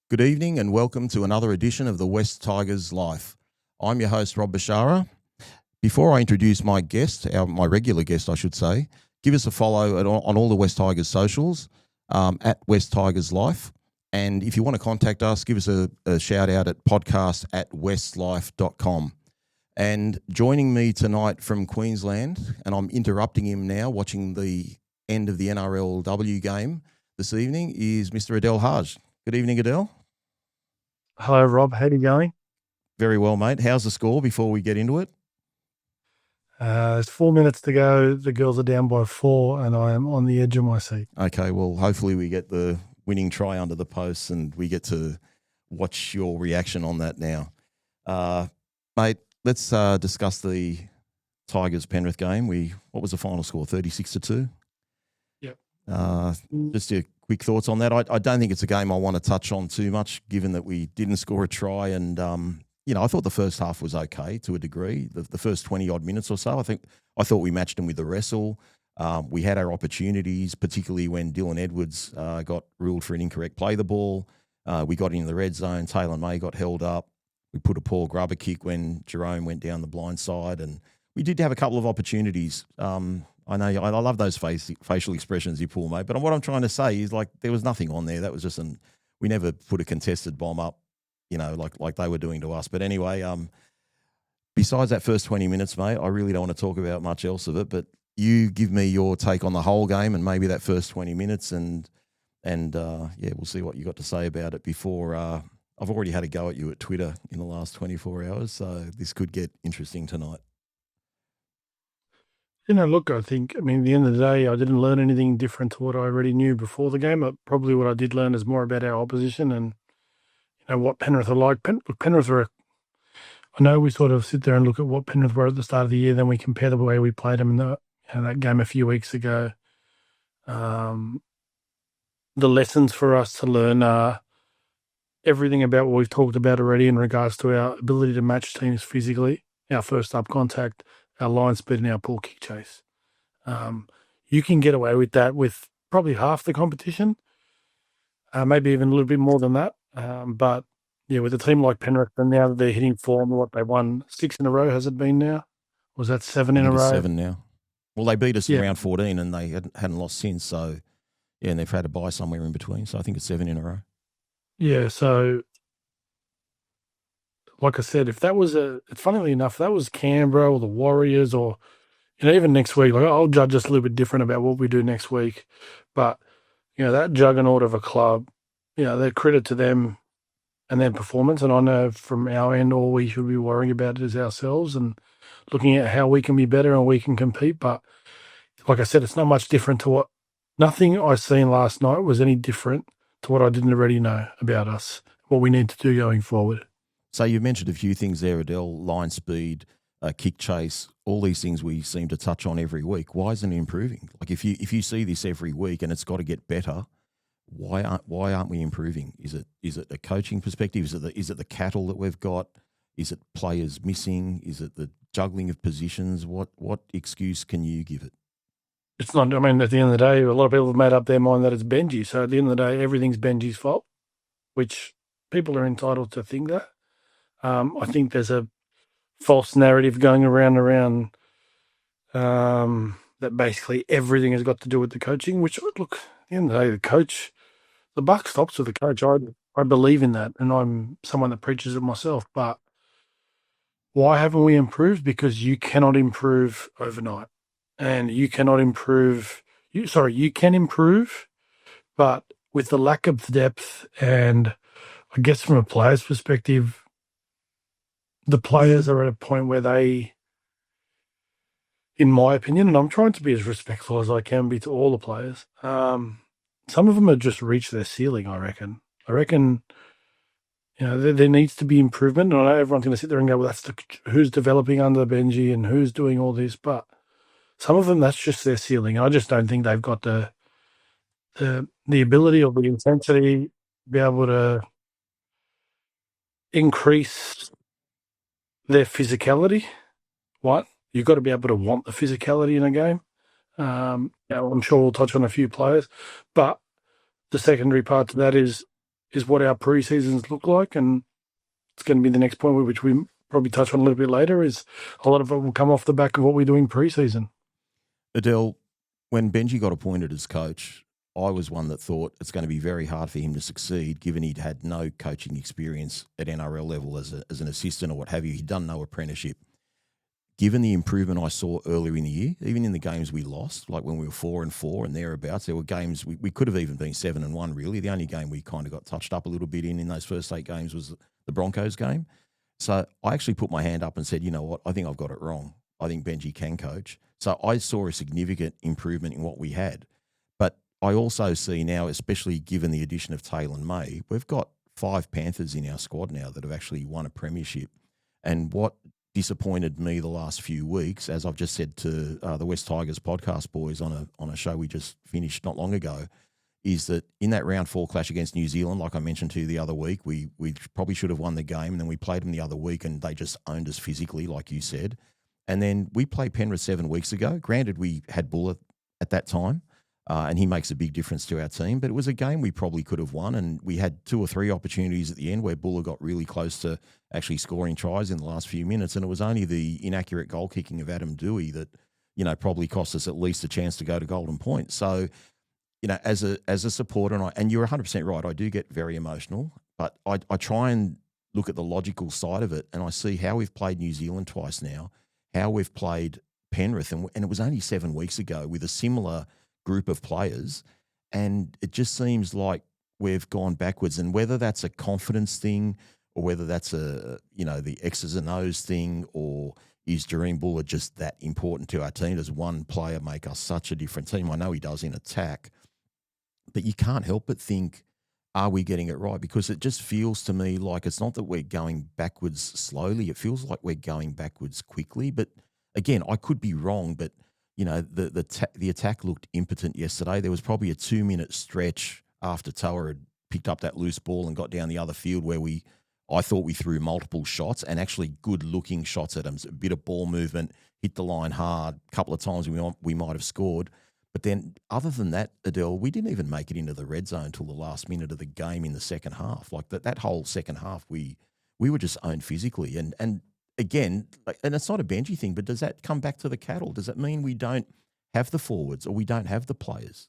Good evening and welcome to another edition of the West Tigers Life. I'm your host, Rob Bashara. Before I introduce my guest, my regular guest, I should say, give us a follow on all the West Tigers socials at West Tigers Life. And if you want to contact us, give us a shout out at podcast@westlife.com. And joining me tonight from Queensland, and I'm interrupting him now, watching the end of the NRL W game this evening, is Mr. Adel Haj. Good evening, Adel. Hello, Rob. How are you going? Very well, mate. How's the score before we get into it? There's 4 minutes to go. The girls are down by 4, and I am on the edge of my seat. Okay, well, hopefully we get the winning try under the posts and we get to watch your reaction on that now. Mate, let's discuss the Tigers-Penrith game. What was the final score, 36-2? Yep. Just your quick thoughts on that. I don't think it's a game I want to touch on too much, given that we didn't score a try. And, I thought the first half was okay to a degree. The first 20-odd minutes or so, I thought we matched them with the wrestle. We had our opportunities, particularly when Dylan Edwards got ruled for an incorrect play the ball. We got into the red zone. Taylor May got held up. We put a poor grubber kick when Jerome went down the blind side. And we did have a couple of opportunities. I know I love those facial expressions you pull, mate. But what I'm trying to say is, there was nothing on there. That was just we never put a contested bomb up, like they were doing to us. But anyway, besides that first 20 minutes, mate, I really don't want to talk about much else of it. But you give me your take on the whole game and maybe that first 20 minutes, and we'll see what you got to say about it before. I've already had a go at you at Twitter in the last 24 hours, so this could get interesting tonight. Look, at the end of the day, I didn't learn anything different to what I already knew before the game. Probably what I did learn is more about our opposition and, what Penrith are like. Penrith are, I know we sort of sit there and look at what Penrith were at the start of the year, then we compare the way we played them in that game a few weeks ago. The lessons for us to learn are everything about what we've talked about already in regards to our ability to match teams physically, our first up contact, our line speed and our pull kick chase. You can get away with that with probably half the competition, maybe even a little bit more than that. But with a team like Penrith, and now that they're hitting form, they won 6 in a row, has it been now? Was that 7 in a row? 7 now. Well, they beat us in round 14 and they hadn't lost since. So, and they've had to buy somewhere in between. So I think it's 7 in a row. Yeah, so like I said, if that was funnily enough, that was Canberra or the Warriors or, even next week, I'll judge us a little bit different about what we do next week. But, that juggernaut of a club, they're credit to them and their performance. And I know from our end, all we should be worrying about is ourselves and looking at how we can be better and we can compete. But like I said, it's not much different to nothing I seen last night was any different to what I didn't already know about us, what we need to do going forward. So you mentioned a few things there, Adel, line speed, kick chase, all these things we seem to touch on every week. Why isn't it improving? If you see this every week and it's got to get better, why aren't we improving? Is it a coaching perspective? Is it the cattle that we've got? Is it players missing? Is it the juggling of positions? What excuse can you give it? It's not. At the end of the day, a lot of people have made up their mind that it's Benji. So at the end of the day, everything's Benji's fault, which people are entitled to think that. I think there's a false narrative going around that basically everything has got to do with the coaching, which, look, at the end of the day, the buck stops with the coach. I believe in that, and I'm someone that preaches it myself. But why haven't we improved? Because you cannot improve overnight, and you cannot improve. You can improve, but with the lack of depth, and I guess from a player's perspective, the players are at a point where they, in my opinion, and I'm trying to be as respectful as I can be to all the players, some of them have just reached their ceiling, I reckon. There needs to be improvement. And I know everyone's going to sit there and go, well, that's who's developing under Benji and who's doing all this. But some of them, that's just their ceiling. And I just don't think they've got the ability or the intensity to be able to increase their physicality. What? You've got to be able to want the physicality in a game. I'm sure we'll touch on a few players, but the secondary part to that is is what our pre-seasons look like, and it's going to be the next point, which we probably touch on a little bit later, is a lot of it will come off the back of what we're doing pre-season. Adel, when Benji got appointed as coach, I was one that thought it's going to be very hard for him to succeed, given he'd had no coaching experience at NRL level as an assistant or what have you. He'd done no apprenticeship. Given the improvement I saw earlier in the year, even in the games we lost, like when we were 4-4 and thereabouts, there were games we could have even been 7-1, really. The only game we kind of got touched up a little bit in those first 8 games was the Broncos game. So I actually put my hand up and said, you know what, I think I've got it wrong. I think Benji can coach. So I saw a significant improvement in what we had. But I also see now, especially given the addition of Taylor and May, we've got 5 Panthers in our squad now that have actually won a premiership. And what disappointed me the last few weeks, as I've just said to the West Tigers podcast boys on a show we just finished not long ago, is that in that round 4 clash against New Zealand, like I mentioned to you the other week, we probably should have won the game, and then we played them the other week and they just owned us physically, like you said. And then we played Penrith 7 weeks ago. Granted, we had Buller at that time, and he makes a big difference to our team, but it was a game we probably could have won, and we had 2 or 3 opportunities at the end where Buller got really close to actually scoring tries in the last few minutes, and it was only the inaccurate goal kicking of Adam Dewey that, you know, probably cost us at least a chance to go to Golden Point. So, you know, as a supporter, and you're 100% right, I do get very emotional, but I try and look at the logical side of it, and I see how we've played New Zealand twice now, how we've played Penrith, and it was only 7 weeks ago with a similar group of players, and it just seems like we've gone backwards. And whether that's a confidence thing or whether that's the X's and O's thing, or is Jareem Buller just that important to our team? Does one player make us such a different team? I know he does in attack, but you can't help but think, are we getting it right? Because it just feels to me like it's not that we're going backwards slowly. It feels like we're going backwards quickly. But again, I could be wrong, but you know, the attack looked impotent yesterday. There was probably a 2-minute stretch after Toa had picked up that loose ball and got down the other field where I thought we threw multiple shots, and actually good-looking shots at him. A bit of ball movement, hit the line hard. A couple of times we might have scored. But then other than that, Adel, we didn't even make it into the red zone until the last minute of the game in the second half. Like that whole second half, we were just owned physically. And again, and it's not a Benji thing, but does that come back to the cattle? Does that mean we don't have the forwards or we don't have the players?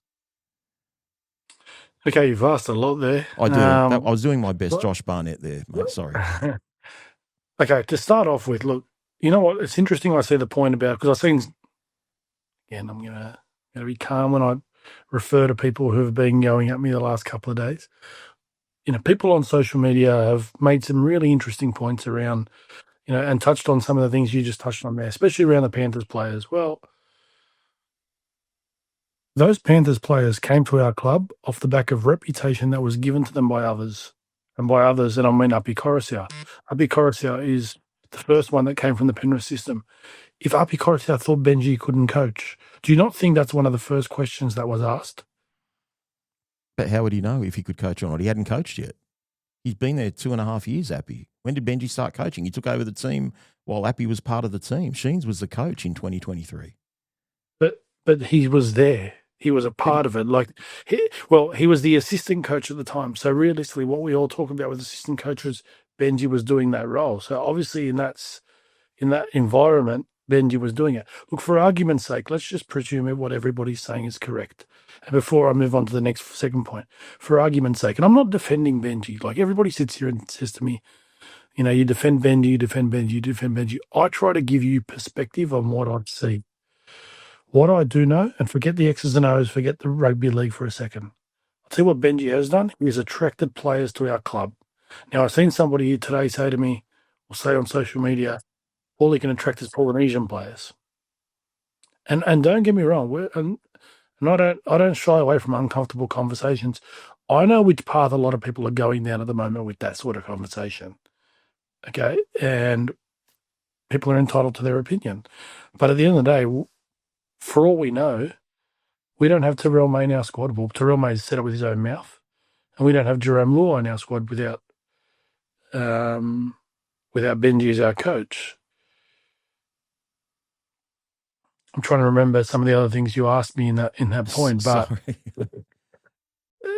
Okay, you've asked a lot there. I do. I was doing my best Josh Barnett there, mate. Sorry. Okay, to start off with, look, you know what? It's interesting I see the point about, because I've seen, again, I'm going to be calm when I refer to people who have been going at me the last couple of days. You know, people on social media have made some really interesting points around, you know, and touched on some of the things you just touched on there, especially around the Panthers players. Well, those Panthers players came to our club off the back of reputation that was given to them by others. And by others, and I mean Api Korosia. Api Korosia is the first one that came from the Penrith system. If Api Korosia thought Benji couldn't coach, do you not think that's one of the first questions that was asked? But how would he know if he could coach or not? He hadn't coached yet. He's been there 2.5 years, Api. When did Benji start coaching? He took over the team while Api was part of the team. Sheens was the coach in 2023. But he was there. He was a part of it. He was the assistant coach at the time. So realistically, what we all talk about with assistant coaches, Benji was doing that role. So obviously in that environment, Benji was doing it. Look, for argument's sake, let's just presume what everybody's saying is correct. And before I move on to the second point, for argument's sake, and I'm not defending Benji. Like, everybody sits here and says to me, you know, you defend Benji, you defend Benji, you defend Benji. I try to give you perspective on what I see. What I do know, and forget the X's and O's, forget the rugby league for a second. I'll tell you what Benji has done. He's attracted players to our club. Now, I've seen somebody here today say to me, or say on social media, all he can attract is Polynesian players. And don't get me wrong, I don't shy away from uncomfortable conversations. I know which path a lot of people are going down at the moment with that sort of conversation. Okay, and people are entitled to their opinion. But at the end of the day, for all we know, we don't have Terrell May in our squad. Well, Terrell May's set up with his own mouth. And we don't have Jerome Law in our squad without Benji as our coach. I'm trying to remember some of the other things you asked me in that point. But,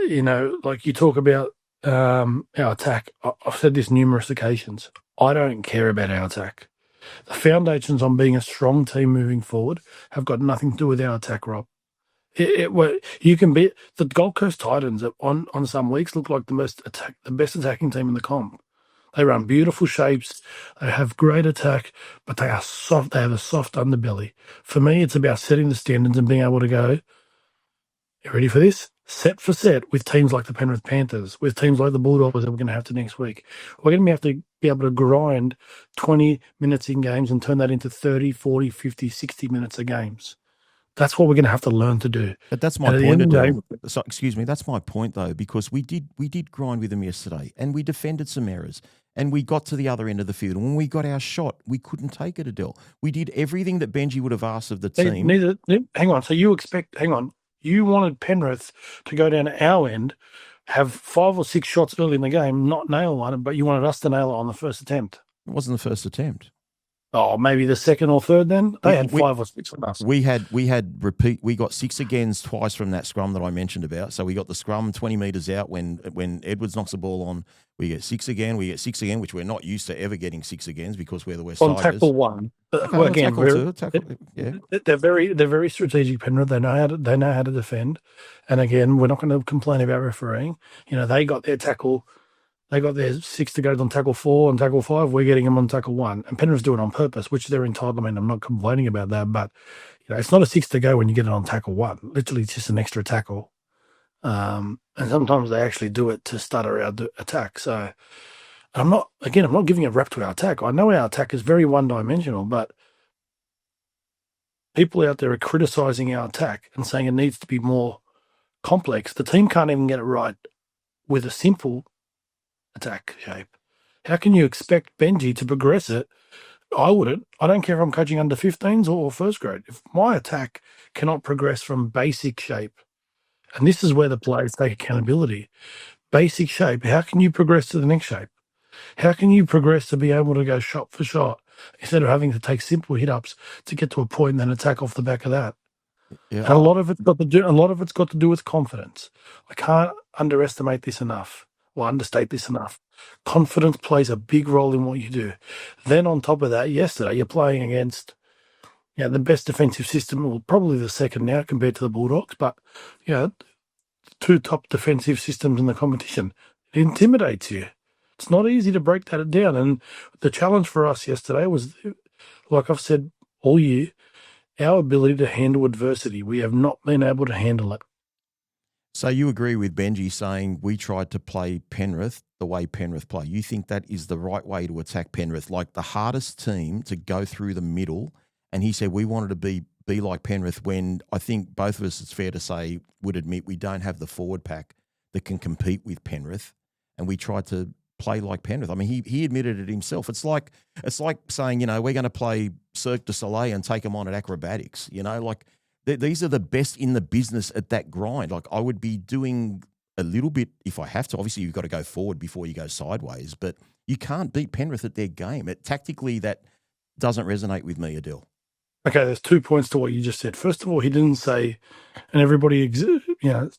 you know, like you talk about our attack, I've said this numerous occasions. I don't care about our attack. The foundations on being a strong team moving forward have got nothing to do with our attack, Rob. You can be the Gold Coast Titans on some weeks look like the best attacking team in the comp. They run beautiful shapes. They have great attack, but they are soft. They have a soft underbelly. For me, it's about setting the standards and being able to go, you ready for this? Set for set with teams like the Penrith Panthers, with teams like the Bulldogs that we're going to have to next week. We're going to have to be able to grind 20 minutes in games and turn that into 30, 40, 50, 60 minutes of games. That's what we're going to have to learn to do. But that's my point, Adel. So, excuse me, that's my point though, because we did grind with them yesterday, and we defended some errors, and we got to the other end of the field. And when we got our shot, we couldn't take it, Adel. We did everything that Benji would have asked of the team. Hang on. So you wanted Penrith to go down our end, have 5 or 6 shots early in the game, not nail one, but you wanted us to nail it on the first attempt. It wasn't the first attempt. Oh, maybe the second or third then? They had 5 or 6 on us. We got 6 agains twice from that scrum that I mentioned about. So we got the scrum 20 metres out when Edwards knocks the ball on. We get 6 again, which we're not used to ever getting 6 agains because we're the West On Tigers. tackle 1. Well, again, they're very strategic, Penrith. They know how to defend. And again, we're not going to complain about refereeing. You know, they got their tackle. They got their 6 to go on tackle 4 and tackle 5. We're getting them on tackle 1. And Penrith's doing it on purpose, which they're entitled. I mean, I'm not complaining about that, but you know, it's not a 6 to go when you get it on tackle 1. Literally, it's just an extra tackle. And sometimes they actually do it to stutter our attack. So I'm not giving a rep to our attack. I know our attack is very one-dimensional, but people out there are criticising our attack and saying it needs to be more complex. The team can't even get it right with a simple attack shape. How can you expect Benji to progress it? I wouldn't. I don't care if I'm coaching under 15s or first grade. If my attack cannot progress from basic shape, and this is where the players take accountability, basic shape, how can you progress to the next shape? How can you progress to be able to go shot for shot instead of having to take simple hit-ups to get to a point and then attack off the back of that? Yeah. And a lot of it's got to do with confidence. I can't underestimate this enough. Or understate this enough. Confidence plays a big role in what you do. Then on top of that, yesterday you're playing against the best defensive system, well, probably the second now compared to the Bulldogs, but 2 top defensive systems in the competition. It intimidates you. It's not easy to break that down. And the challenge for us yesterday was, like I've said all year, our ability to handle adversity. We have not been able to handle it. So you agree with Benji saying we tried to play Penrith the way Penrith play. You think that is the right way to attack Penrith, like the hardest team to go through the middle. And he said we wanted to be like Penrith when I think both of us, it's fair to say, would admit we don't have the forward pack that can compete with Penrith. And we tried to play like Penrith. I mean, he admitted it himself. It's like saying, we're going to play Cirque du Soleil and take them on at acrobatics, like these are the best in the business at that grind. Like I would be doing a little bit if I have to. Obviously, you've got to go forward before you go sideways, but you can't beat Penrith at their game. Tactically, that doesn't resonate with me, Adel. Okay, there's 2 points to what you just said. First of all, he didn't say, and everybody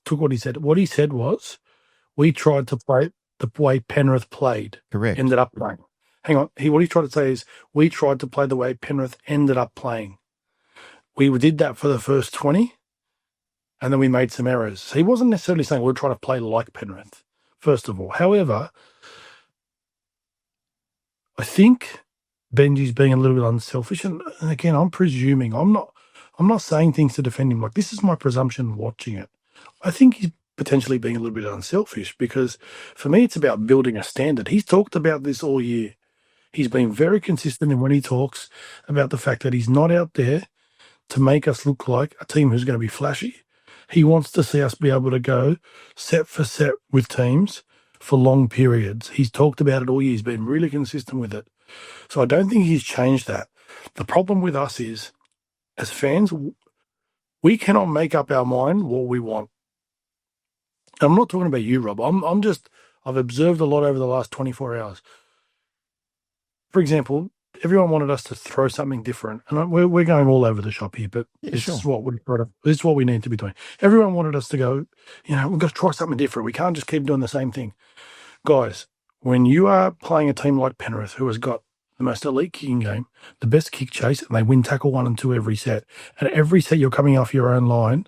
took what he said. What he said was, we tried to play the way Penrith played. Correct. Ended up playing. Hang on. What he tried to say is, we tried to play the way Penrith ended up playing. We did that for the first 20, and then we made some errors. So he wasn't necessarily saying we're trying to play like Penrith, first of all. However, I think Benji's being a little bit unselfish, and again, I'm presuming. I'm not saying things to defend him. Like, this is my presumption watching it. I think he's potentially being a little bit unselfish because, for me, it's about building a standard. He's talked about this all year. He's been very consistent in when he talks about the fact that he's not out there to make us look like a team who's going to be flashy. He wants to see us be able to go set for set with teams for long periods. He's talked about it all year. He's been really consistent with it. So I don't think he's changed that. The problem with us is, as fans, we cannot make up our mind what we want. And I'm not talking about you, Rob. I've observed a lot over the last 24 hours. For example, everyone wanted us to throw something different, and we're going all over the shop here, but this is what we need to be doing. Everyone wanted us to go, we've got to try something different. We can't just keep doing the same thing. Guys, when you are playing a team like Penrith, who has got the most elite kicking game, the best kick chase, and they win tackle 1 and 2 every set, and every set you're coming off your own line,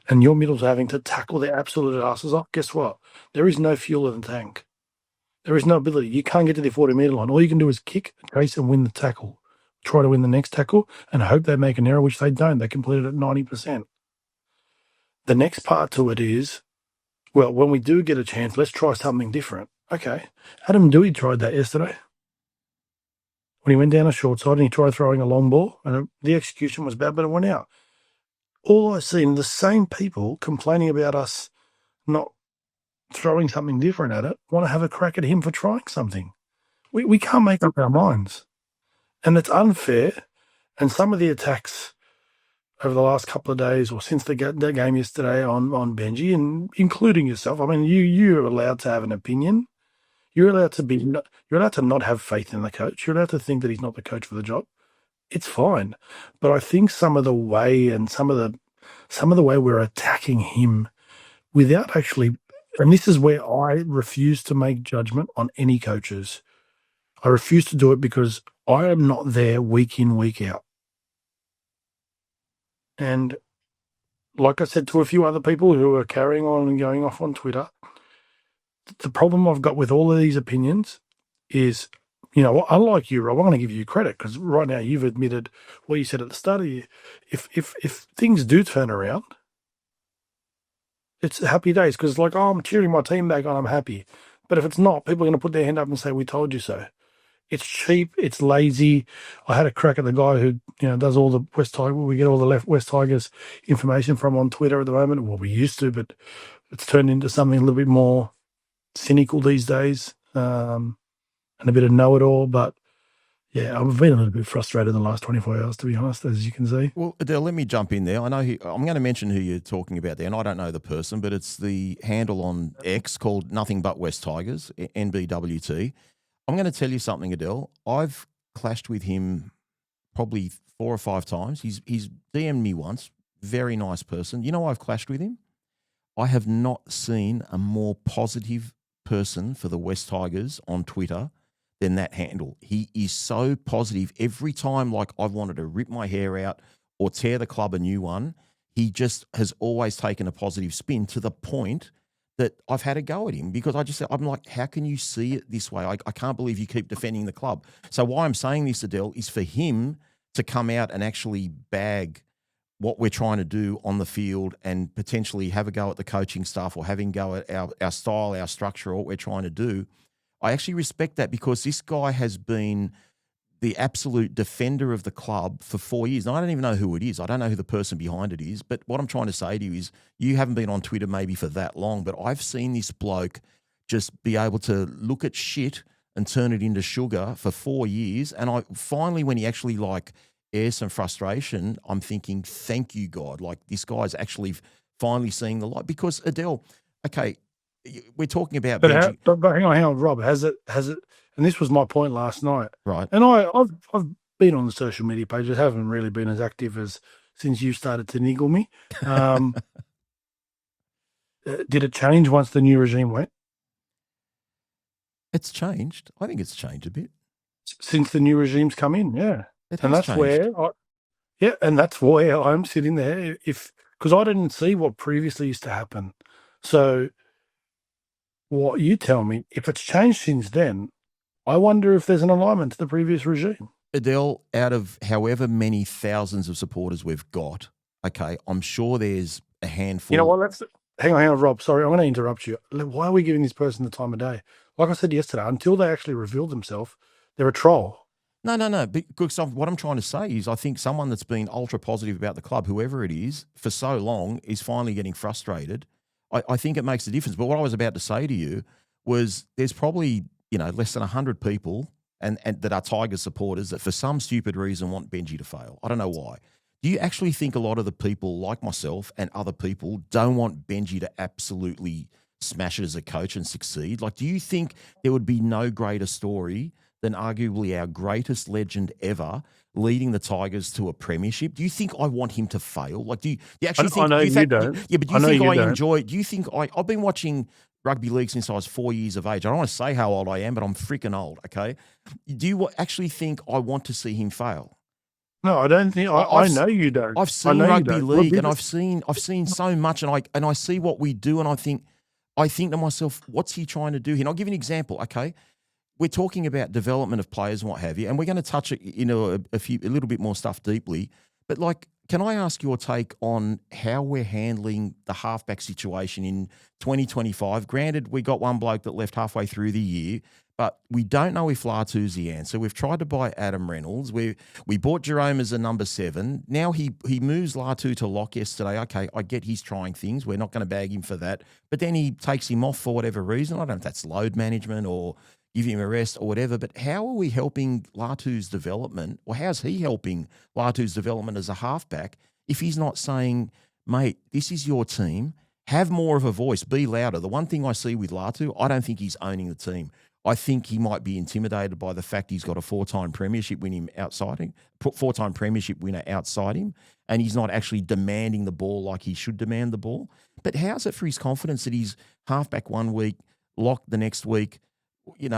and your middles are having to tackle their absolute asses off, guess what? There is no fuel in the tank. There is no ability. You can't get to the 40-metre line. All you can do is kick, chase, and win the tackle. Try to win the next tackle and hope they make an error, which they don't. They complete it at 90%. The next part to it is, well, when we do get a chance, let's try something different. Okay. Adam Dewey tried that yesterday. When he went down a short side and he tried throwing a long ball, and the execution was bad, but it went out. All I see, the same people complaining about us not throwing something different at it, want to have a crack at him for trying something. We can't make up our minds. And it's unfair. And some of the attacks over the last couple of days or since the game yesterday on Benji, and including yourself, I mean, you're allowed to have an opinion. You're allowed to not have faith in the coach. You're allowed to think that he's not the coach for the job. It's fine. But I think some of the way we're attacking him without actually, and this is where I refuse to make judgment on any coaches. I refuse to do it because I am not there week in, week out. And like I said to a few other people who are carrying on and going off on Twitter, the problem I've got with all of these opinions is, unlike you, Rob, I'm going to give you credit because right now you've admitted what you said at the start of the year. If things do turn around, it's happy days because it's like, oh, I'm cheering my team back on, I'm happy. But if it's not, people are going to put their hand up and say, we told you so. It's cheap. It's lazy. I had a crack at the guy who, does all the West Tigers. We get all the West Tigers information from on Twitter at the moment. Well, we used to, but it's turned into something a little bit more cynical these days, and a bit of know-it-all. But yeah, I've been a little bit frustrated in the last 24 hours, to be honest, as you can see. Well, Adel, let me jump in there. I know I'm going to mention who you're talking about there, and I don't know the person, but it's the handle on X called Nothing But West Tigers, NBWT. I'm going to tell you something, Adel. I've clashed with him probably 4 or 5 times. He's DM'd me once. Very nice person. You know why I've clashed with him? I have not seen a more positive person for the West Tigers on Twitter than that handle. He is so positive. Every time, like, I've wanted to rip my hair out or tear the club a new one, he just has always taken a positive spin to the point that I've had a go at him because I'm like, how can you see it this way? I can't believe you keep defending the club. So why I'm saying this, Adel, is for him to come out and actually bag what we're trying to do on the field and potentially have a go at the coaching staff or having a go at our style, our structure, or what we're trying to do. I actually respect that because this guy has been the absolute defender of the club for 4 years. And I don't even know who it is. I don't know who the person behind it is. But what I'm trying to say to you is you haven't been on Twitter maybe for that long, but I've seen this bloke just be able to look at shit and turn it into sugar for 4 years. And I finally, when he actually airs some frustration, I'm thinking, thank you, God. Like, this guy's actually finally seeing the light. Because, Adel, okay, we're talking about Benji. But hang on, Rob, has it, and this was my point last night. Right. And I've been on the social media pages, haven't really been as active as since you started to niggle me. Did it change once the new regime went? It's changed. I think it's changed a bit. Since the new regime's come in, yeah. And that's changed. And that's where I'm sitting there. Because I didn't see what previously used to happen. So what you tell me, if it's changed since then, I wonder if there's an alignment to the previous regime. Adel, out of however many thousands of supporters we've got, okay, I'm sure there's a handful. You know what? Hang on, Rob. Sorry, I'm going to interrupt you. Why are we giving this person the time of day? Like I said yesterday, until they actually reveal themselves, they're a troll. No. Because what I'm trying to say is I think someone that's been ultra positive about the club, whoever it is, for so long is finally getting frustrated. I think it makes a difference. But what I was about to say to you was there's probably, less than 100 people and that are Tigers supporters that for some stupid reason want Benji to fail. I don't know why. Do you actually think a lot of the people like myself and other people don't want Benji to absolutely smash it as a coach and succeed? Like, do you think there would be no greater story than arguably our greatest legend ever leading the Tigers to a premiership? Do you think I want him to fail? Like, do you actually think? I know you don't. Yeah, but do you think I enjoy? Do you think I've been watching rugby league since I was 4 years of age. I don't want to say how old I am, but I'm freaking old, okay? Do you actually think I want to see him fail? No, I don't think. I know you don't. I've seen rugby league, and I've seen so much, and I see what we do, and I think to myself, what's he trying to do here? And I'll give you an example, okay? We're talking about development of players and what have you, and we're going to touch it, a little bit more stuff deeply. But can I ask your take on how we're handling the halfback situation in 2025? Granted, we got one bloke that left halfway through the year, but we don't know if Latu's the answer. We've tried to buy Adam Reynolds. We bought Jerome as a number 7. Now he moves Latu to lock yesterday. Okay, I get he's trying things. We're not going to bag him for that. But then he takes him off for whatever reason. I don't know if that's load management or give him a rest or whatever. But how are we helping Latu's development, or how's he helping Latu's development as a halfback if he's not saying, mate, this is your team, have more of a voice, be louder? The one thing I see with Latu, I don't think he's owning the team. I think he might be intimidated by the fact he's got a 4-time premiership winner outside him, and he's not actually demanding the ball like he should demand the ball. But how's it for his confidence that he's halfback one week, locked the next week? It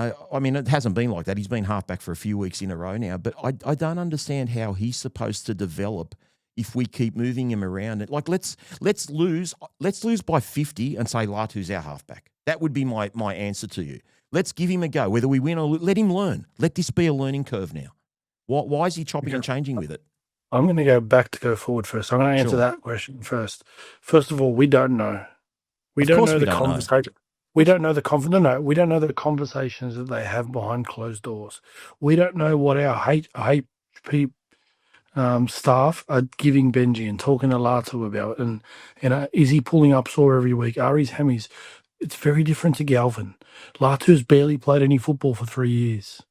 hasn't been like that. He's been halfback for a few weeks in a row now, but I don't understand how he's supposed to develop if we keep moving him around. Let's lose by 50 and say Latu's our halfback. That would be my answer to you. Let's give him a go. Whether we win or let him learn. Let this be a learning curve now. Why is he chopping and changing with it? I'm going to go back to go forward first. I'm going to answer that question first. First of all, we don't know. We don't know the conversation. We don't know the we don't know the conversations that they have behind closed doors. We don't know what our HP staff are giving Benji and talking to Latu about. And is he pulling up sore every week? Are his hammies? It's very different to Galvin. Latu's barely played any football for 3 years.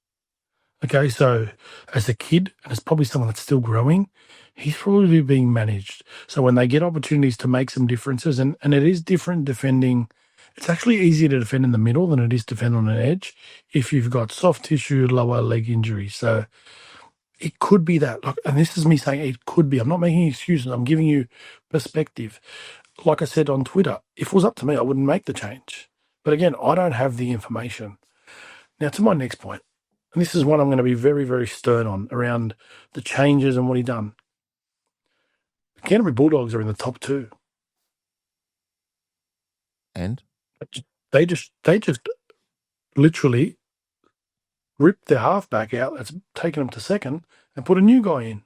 Okay, so as a kid, and it's probably someone that's still growing, he's probably being managed. So when they get opportunities to make some differences, and it is different defending, it's actually easier to defend in the middle than it is to defend on an edge if you've got soft tissue, lower leg injury. So it could be that. And this is me saying it could be. I'm not making excuses. I'm giving you perspective. Like I said on Twitter, if it was up to me, I wouldn't make the change. But again, I don't have the information. Now, to my next point, and this is one I'm going to be very, very stern on around the changes and what he done. The Canterbury Bulldogs are in the top 2. And? They just literally ripped their halfback out that's taken them to second and put a new guy in.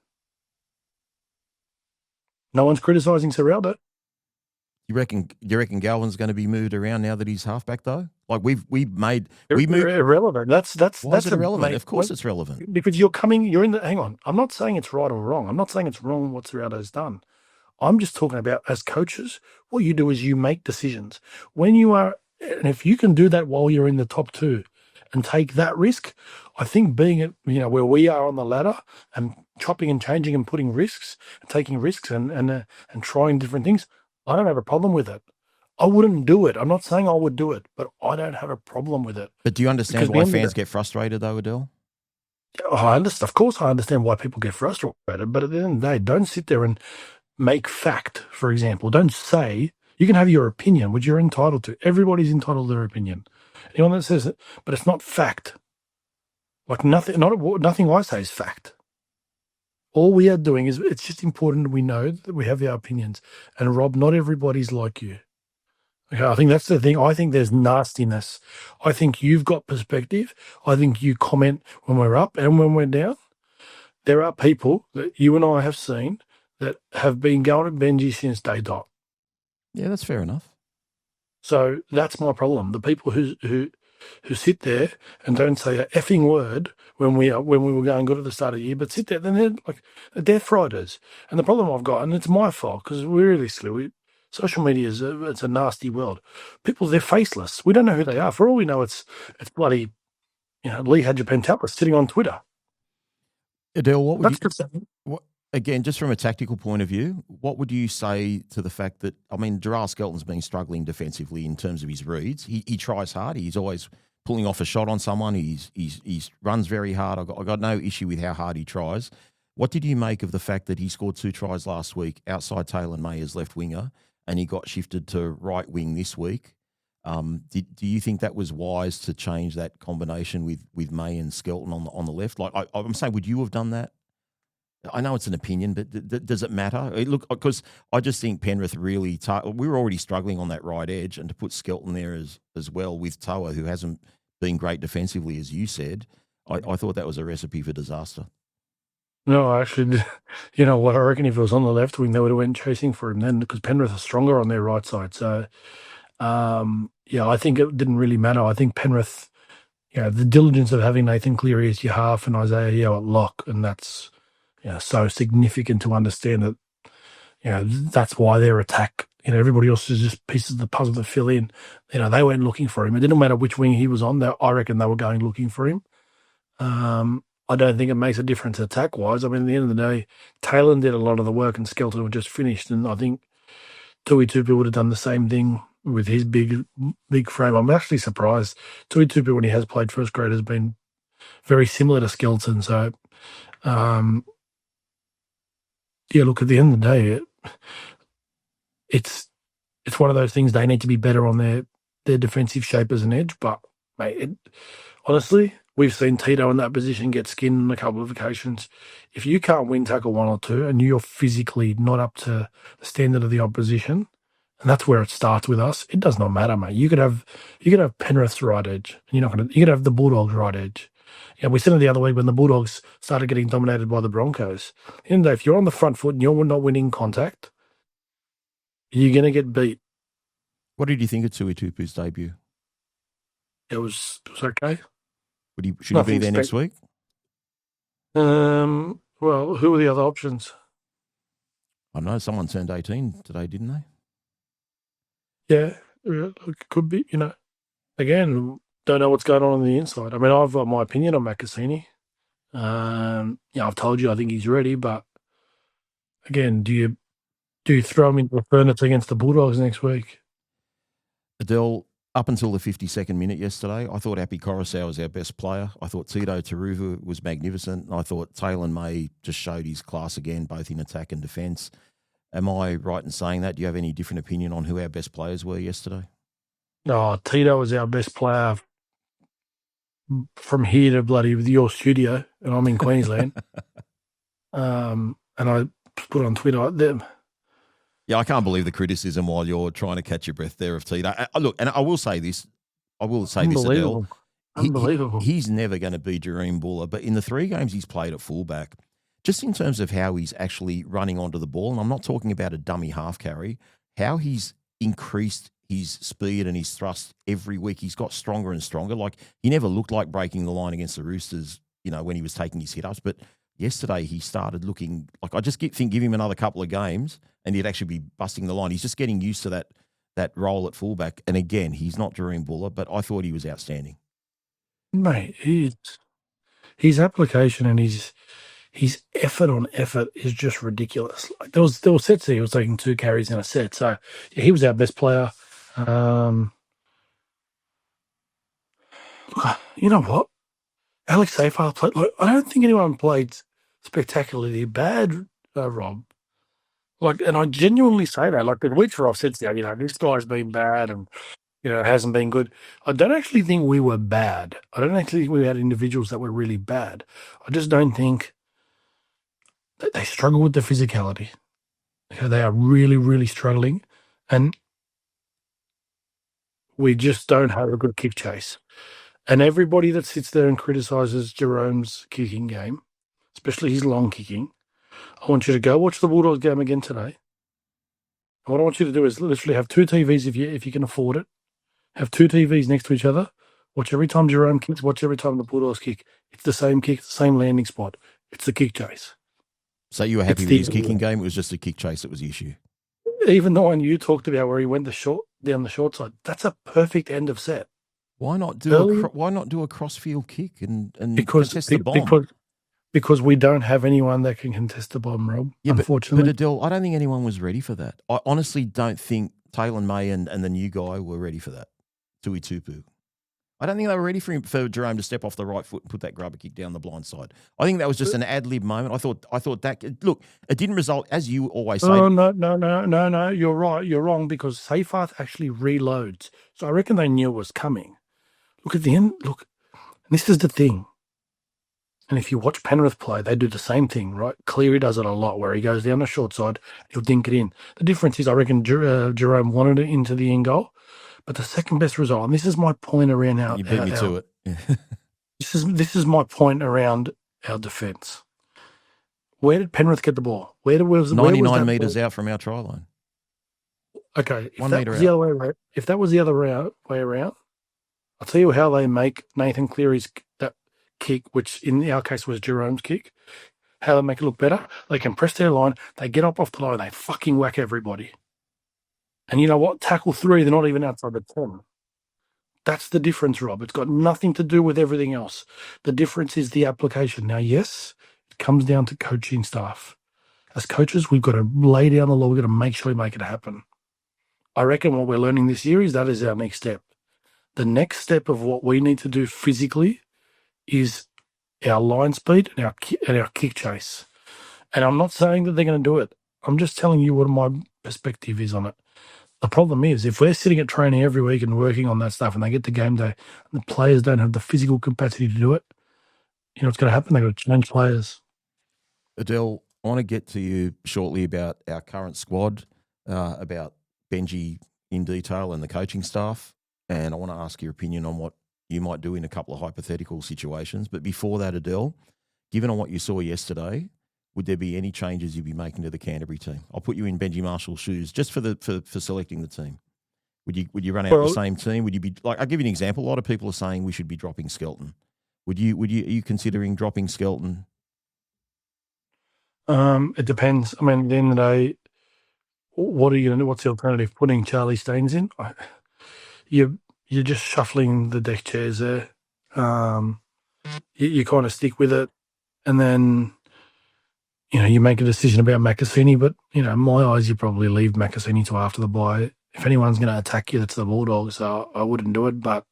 No one's criticising Serraldo. You reckon Galvin's going to be moved around now that he's halfback though? Like we moved irrelevant. That's irrelevant. Of course it's relevant. Because you're in the hang on. I'm not saying it's right or wrong. I'm not saying it's wrong what Serraldo's done. I'm just talking about as coaches, what you do is you make decisions. When you are, and if you can do that while you're in the top 2 and take that risk, I think being at, where we are on the ladder and chopping and changing and putting risks and taking risks and trying different things, I don't have a problem with it. I wouldn't do it. I'm not saying I would do it, but I don't have a problem with it. But do you understand why fans get frustrated though, Adel? I understand. Of course I understand why people get frustrated, but at the end of the day, don't sit there and make fact, for example. Don't say, you can have your opinion, which you're entitled to. Everybody's entitled to their opinion. Anyone that says it, but it's not fact. Like nothing I say is fact. All we are doing is, it's just important we know that we have our opinions. And Rob, not everybody's like you. Okay, I think that's the thing. I think there's nastiness. I think you've got perspective. I think you comment when we're up and when we're down. There are people that you and I have seen that have been going at Benji since day dot. Yeah, that's fair enough. So that's my problem. The people who sit there and don't say an effing word when we were going good at the start of the year, but sit there, then they're death riders. And the problem I've got, and it's my fault because we're really silly. Social media it's a nasty world. People, they're faceless. We don't know who they are. For all we know, it's bloody, Lee Hadjipantalus sitting on Twitter. Adel, again, just from a tactical point of view, what would you say to the fact that, Gerard Skelton's been struggling defensively in terms of his reads. He tries hard. He's always pulling off a shot on someone. He runs very hard. I got no issue with how hard he tries. What did you make of the fact that he scored 2 tries last week outside Taylor May as left winger, and he got shifted to right wing this week? Do you think that was wise to change that combination with May and Skelton on the left? Like I'm saying, would you have done that? I know it's an opinion, but does it matter? Look, because I just think Penrith really we were already struggling on that right edge, and to put Skelton there as well with Toa, who hasn't been great defensively, as you said, I thought that was a recipe for disaster. No, I actually, you know what? I reckon if it was on the left wing, they would have went chasing for him then, because Penrith are stronger on their right side. So, yeah, I think it didn't really matter. I think Penrith, the diligence of having Nathan Cleary as your half and Isaiah Yeo at lock, and that's so significant to understand that. That's why their attack. Everybody else is just pieces of the puzzle to fill in. They went looking for him. It didn't matter which wing he was on. I reckon they were going looking for him. I don't think it makes a difference attack-wise. I mean, at the end of the day, Taylor did a lot of the work and Skelton were just finished. And I think Tui Tupu would have done the same thing with his big frame. I'm actually surprised. Tui Tupu, when he has played first grade, has been very similar to Skelton. So, look, at the end of the day, it's one of those things. They need to be better on their defensive shape as an edge. But, mate, honestly, we've seen Tito in that position get skinned on a couple of occasions. If you can't win tackle one or two and you're physically not up to the standard of the opposition, and that's where it starts with us, it does not matter, mate. You could have Penrith's right edge, and you could have the Bulldogs' right edge. We said it the other week when the Bulldogs started getting dominated by the Broncos. At the end of the day, if you're on the front foot and you're not winning contact, you're going to get beat. What did you think of Tui Tupu's debut? It was okay. Should he be there next week? Well, who are the other options? I don't know. Someone turned 18 today, didn't they? Yeah, it could be. Again, don't know what's going on the inside. I mean, I've got my opinion on Matt Cassini. I've told you I think he's ready, but again, do you throw him into the furnace against the Bulldogs next week? Adel, up until the 52nd minute yesterday, I thought Api Coruscant was our best player. I thought Tito Taruva was magnificent. I thought Taylor May just showed his class again, both in attack and defence. Am I right in saying that? Do you have any different opinion on who our best players were yesterday? No, Tito was our best player from here to bloody your studio, and I'm in Queensland. And I put on Twitter them. Yeah, I can't believe the criticism while you're trying to catch your breath there of Tito. Look, and I will say this, Adel. Unbelievable. He's never going to be Jareem Buller, but in the 3 games he's played at fullback, just in terms of how he's actually running onto the ball, and I'm not talking about a dummy half carry, how he's increased his speed and his thrust every week. He's got stronger and stronger. Like, he never looked like breaking the line against the Roosters, when he was taking his hit-ups, but yesterday he started looking like, I just think give him another couple of games and he'd actually be busting the line. He's just getting used to that role at fullback. And again, he's not Jareem Buller, but I thought he was outstanding. Mate, his application and his effort on effort is just ridiculous. Like there was sets there he was taking 2 carries in a set. So he was our best player. You know what? Alex Seyfarth played. Like, I don't think anyone played spectacularly bad, Rob. Like, and I genuinely say that. Like, the weeks where I've said, this guy's been bad and hasn't been good. I don't actually think we were bad. I don't actually think we had individuals that were really bad. I just don't think that they struggle with the physicality. Okay, they are really, really struggling, and we just don't have a good kick chase. And everybody that sits there and criticises Jerome's kicking game, especially his long kicking, I want you to go watch the Bulldogs game again today. And what I want you to do is literally have 2 TVs if you can afford it. Have 2 TVs next to each other. Watch every time Jerome kicks. Watch every time the Bulldogs kick. It's the same kick, the same landing spot. It's the kick chase. So you were happy with his kicking game? It was just a kick chase that was the issue? Even the one you talked about where he went down the short side, that's a perfect end of set. Why not do a crossfield kick and contest the bomb? Because we don't have anyone that can contest the bomb, Rob, unfortunately. But Adel, I don't think anyone was ready for that. I honestly don't think Taylor May and the new guy were ready for that, Tui Tupu. I don't think they were ready for Jerome to step off the right foot and put that grubber kick down the blind side. I think that was just an ad-lib moment. I thought that, look, it didn't result, as you always say. Oh, no. You're right. You're wrong because Seyfarth actually reloads. So I reckon they knew it was coming. Look at the end. Look, and this is the thing. And if you watch Penrith play, they do the same thing, right? Cleary does it a lot where he goes down the short side, he'll dink it in. The difference is I reckon Jerome wanted it into the end goal. But the second best result, and this is my point around our... You beat me to it. This is my point around our defence. Where did Penrith get the ball? Where was 99 metres out from our try line. Okay, if that was the other way around, I'll tell you how they make Nathan Cleary's that kick, which in our case was Jerome's kick, how they make it look better. They can press their line, they get up off the line, they fucking whack everybody. And you know what? Tackle 3, they're not even outside the 10. That's the difference, Rob. It's got nothing to do with everything else. The difference is the application. Now, yes, it comes down to coaching staff. As coaches, we've got to lay down the law. We've got to make sure we make it happen. I reckon what we're learning this year is that is our next step. The next step of what we need to do physically is our line speed and our kick chase. And I'm not saying that they're going to do it. I'm just telling you what my perspective is on it. The problem is if we're sitting at training every week and working on that stuff and they get to game day and the players don't have the physical capacity to do it, you know what's going to happen? They've got to change players. Adel, I want to get to you shortly about our current squad, about Benji in detail and the coaching staff. And I want to ask your opinion on what you might do in a couple of hypothetical situations. But before that, Adel, given on what you saw yesterday, would there be any changes you'd be making to the Canterbury team? I'll put you in Benji Marshall's shoes just for selecting the team. Would you run out the same team? Would you be like? I'll give you an example. A lot of people are saying we should be dropping Skelton. Are you considering dropping Skelton? It depends. I mean, at the end of the day, what are you going to do? What's the alternative? Putting Charlie Staines in? You're just shuffling the deck chairs there. You kind of stick with it, and then you make a decision about Macassini. But in my eyes, you probably leave Macassini to after the bye. If anyone's going to attack you, it's the Bulldogs. So I wouldn't do it. But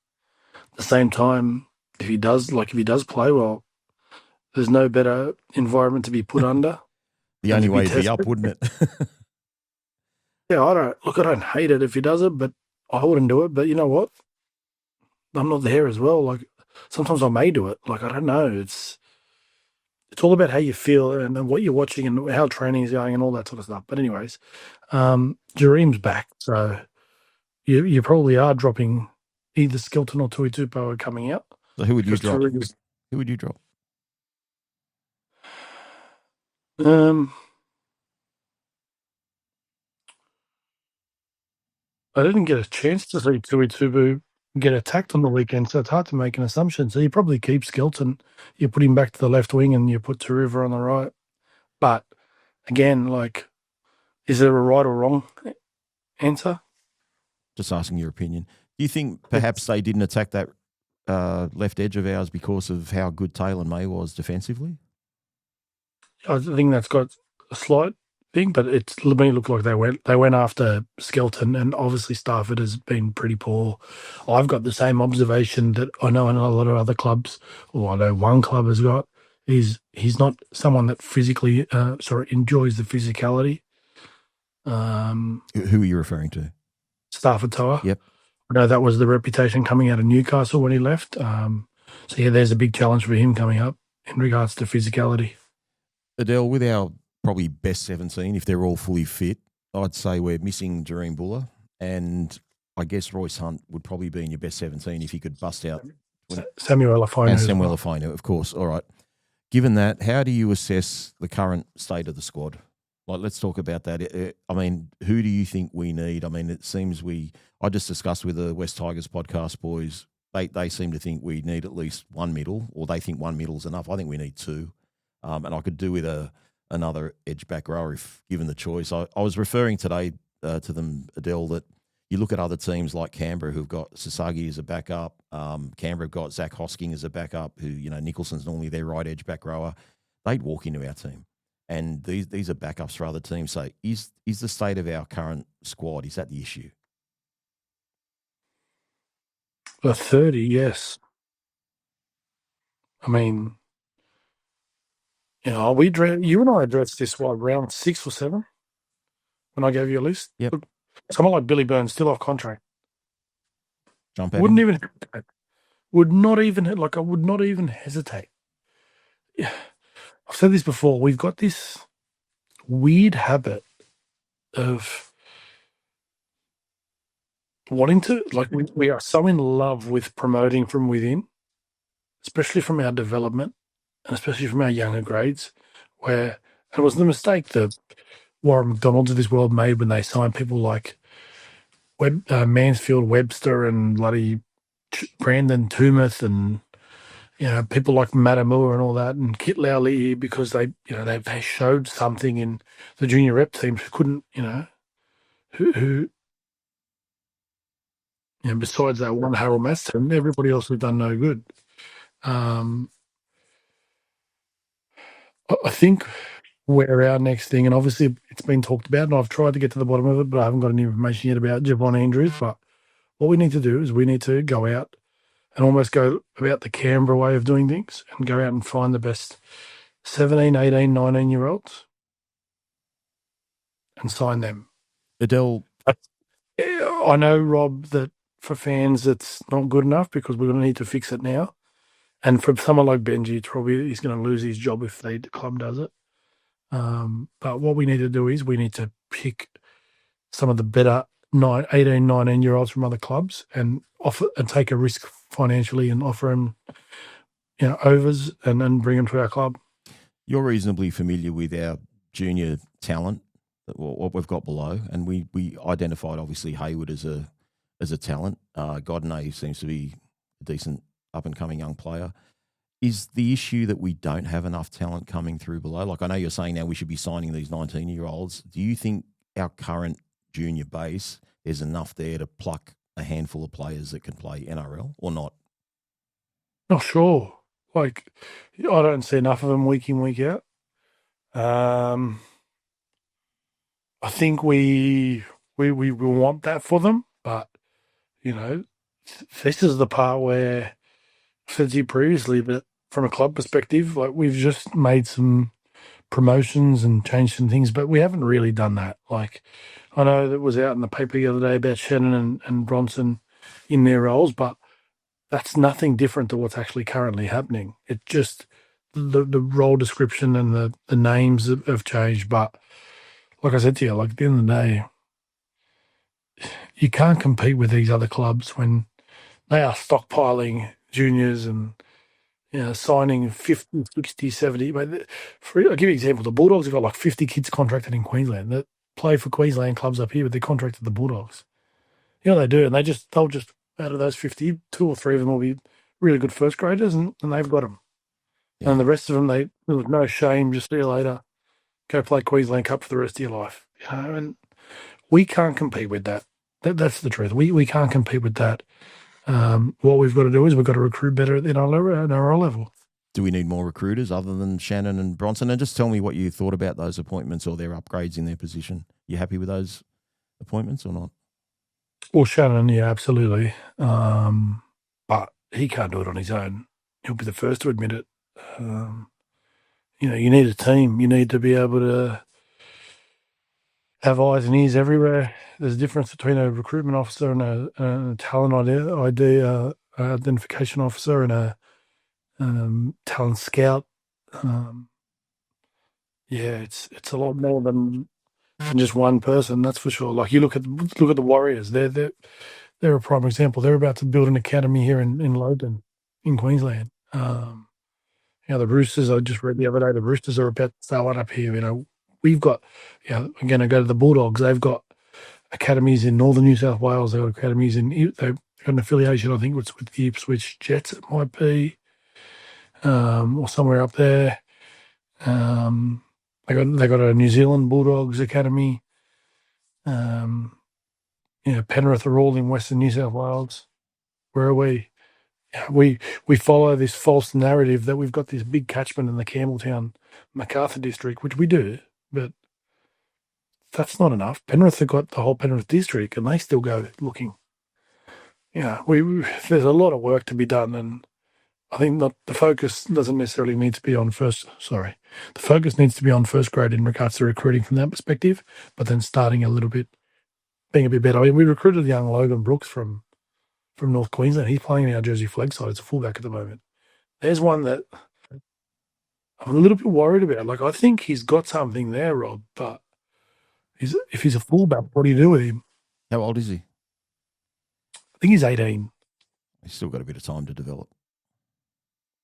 at the same time, if he does play well, there's no better environment to be put under. The only way to be up, wouldn't it? Yeah, I don't hate it if he does it, but I wouldn't do it. But you know what? I'm not there as well. Like sometimes I may do it. Like I don't know. It's all about how you feel and what you're watching and how training is going and all that sort of stuff. But anyways, Jareem's back, so you probably are dropping either Skelton or Tuitupo are coming out. So who would you drop? Who would you drop? I didn't get a chance to see Tuitupu get attacked on the weekend, so it's hard to make an assumption. So you probably keep Skelton, you put him back to the left wing, and you put Turuva on the right. But again, is there a right or wrong answer? Just asking your opinion. Do you think perhaps they didn't attack that left edge of ours because of how good Taylor May was defensively? I think that's got a slight thing, but it may look like they went after Skelton, and obviously Stafford has been pretty poor. I've got the same observation that I know in a lot of other clubs, or I know one club has got. He's not someone that physically enjoys the physicality. Who are you referring to? Stafford Toa. Yep. I know that was the reputation coming out of Newcastle when he left. So yeah, there's a big challenge for him coming up in regards to physicality. Adel, with our probably best 17, if they're all fully fit, I'd say we're missing Jareem Buller, and I guess Royce Hunt would probably be in your best 17 if he could bust out. Samuel Lafainu. And Samuel Lafainu, of course. All right. Given that, how do you assess the current state of the squad? Let's talk about that. I mean, who do you think we need? I mean, it seems I just discussed with the West Tigers podcast boys, they seem to think we need at least one middle, or they think one middle's enough. I think we need two. And I could do with another edge back rower if given the choice. I was referring today to them, Adel, that you look at other teams like Canberra who've got Sasagi as a backup. Canberra have got Zach Hosking as a backup, who, Nicholson's normally their right edge back rower. They'd walk into our team. And these are backups for other teams. So is the state of our current squad, is that the issue? The 30, yes. I mean, you know, you and I addressed this, round 6 or 7 when I gave you a list? Yep. Look, someone like Billy Burns still off contract. Jump at Wouldn't him. even would not even like I would not even hesitate. Yeah. I've said this before. We've got this weird habit of wanting to, like, we are so in love with promoting from within, especially from our development and especially from our younger grades, where it was the mistake that Warren McDonald's of this world made when they signed people like Mansfield Webster and bloody Brandon Toomuth and, you know, people like Matamua and all that, and Kit Lowley, because they, you know, they showed something in the junior rep teams who couldn't, you know, who you know, besides that one Harold Maston, everybody else has done no good. I think where our next thing, and obviously it's been talked about, and I've tried to get to the bottom of it, but I haven't got any information yet about Javon Andrews. But what we need to do is we need to go out and almost go about the Canberra way of doing things and go out and find the best 17, 18, 19-year-olds and sign them. Adel, I know, Rob, that for fans it's not good enough because we're going to need to fix it now. And for someone like Benji, it's probably he's going to lose his job if the club does it. But what we need to do is we need to pick some of the better 18, 19-year-olds from other clubs and offer and take a risk financially and offer them, you know, overs and then bring them to our club. you're reasonably familiar with our junior talent, what we've got below, and we identified obviously Hayward as a talent. Godinay seems to be a decent up and coming young player. Is the issue that we don't have enough talent coming through below? Like, I know you're saying now we should be signing these 19-year-olds. Do you think our current junior base, there's enough there to pluck a handful of players that can play NRL or not? Not sure. Like, I don't see enough of them week in, week out. I think we want that for them, but, you know, this is the part where I've said to you previously, but from a club perspective, like, we've just made some promotions and changed some things, but we haven't really done that. Like, I know that was out in the paper the other day about Shannon and Bronson in their roles, but that's nothing different to what's actually currently happening. It just the role description and the names have changed. But like I said to you, like, at the end of the day, you can't compete with these other clubs when they are stockpiling juniors and, you know, signing 50, 60, 70. I'll give you an example. The Bulldogs have got like 50 kids contracted in Queensland that play for Queensland clubs up here, but they're contracted the Bulldogs. You know what they do, and they'll just out of those 50, 2 or 3 of them will be really good first graders, and they've got them. Yeah. And the rest of them, there was no shame, just see you later, go play Queensland Cup for the rest of your life. You know, and we can't compete with that. That's the truth. We can't compete with that. What we've got to do is we've got to recruit better at the NRL level. Do we need more recruiters other than Shannon and Bronson? And just tell me what you thought about those appointments or their upgrades in their position. You happy with those appointments or not? Well, Shannon, yeah, absolutely. But he can't do it on his own. He'll be the first to admit it. You know, you need a team. You need to be able to have eyes and ears everywhere. There's a difference between a recruitment officer and a talent identification officer and a talent scout. Yeah, it's a lot more than just one person, that's for sure. Like, you look at the Warriors. They're a prime example. They're about to build an academy here in Logan, in Queensland. You know, the Roosters, I just read the other day, the Roosters are about to start one up here. You know, we've got, you know, I'm going to go to the Bulldogs. They've got academies in northern New South Wales. They've got academies they've got an affiliation, I think it's with the Ipswich Jets, it might be, or somewhere up there. They got a New Zealand Bulldogs academy. You know, Penrith are all in Western New South Wales. Where are we? We follow this false narrative that we've got this big catchment in the Campbelltown Macarthur district, which we do, but that's not enough. Penrith have got the whole Penrith district, and they still go looking. there's a lot of work to be done, and I think the focus doesn't necessarily need to be on the focus needs to be on first grade in regards to recruiting from that perspective, but then starting a little bit, being a bit better. I mean, we recruited young Logan Brooks from North Queensland. He's playing in our Jersey flag side. It's a fullback at the moment. There's one that I'm a little bit worried about. Like, I think he's got something there, Rob, but if he's a fullback, what do you do with him? How old is he? I think he's 18. He's still got a bit of time to develop.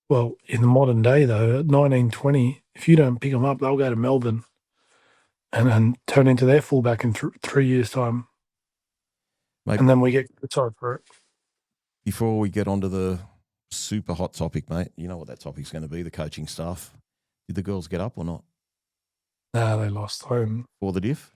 Well, in the modern day, though, at 19, 20, if you don't pick them up, they'll go to Melbourne and turn into their fullback in 3 years' time. Mate, and then we get sorry for it. Before we get onto the super hot topic, mate, you know what that topic's going to be, the coaching staff. Did the girls get up or not? No, they lost home. For the diff?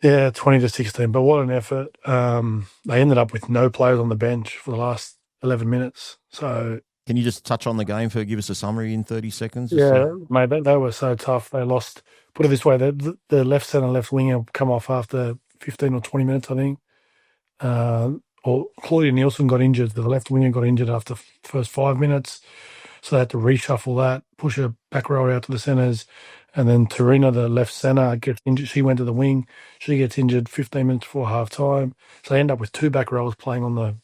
Yeah, 20-16. But what an effort. They ended up with no players on the bench for the last 11 minutes. So can you just touch on the game give us a summary in 30 seconds? Yeah, mate, they were so tough. They lost, put it this way, the left centre, left winger come off after 15 or 20 minutes, I think. Or Claudia Nielsen got injured. The left winger got injured after the first 5 minutes. So they had to reshuffle that, push her back row out to the centres. And then Tarina, the left centre, gets injured. She went to the wing. She gets injured 15 minutes before half time. So they end up with 2 back rows playing on the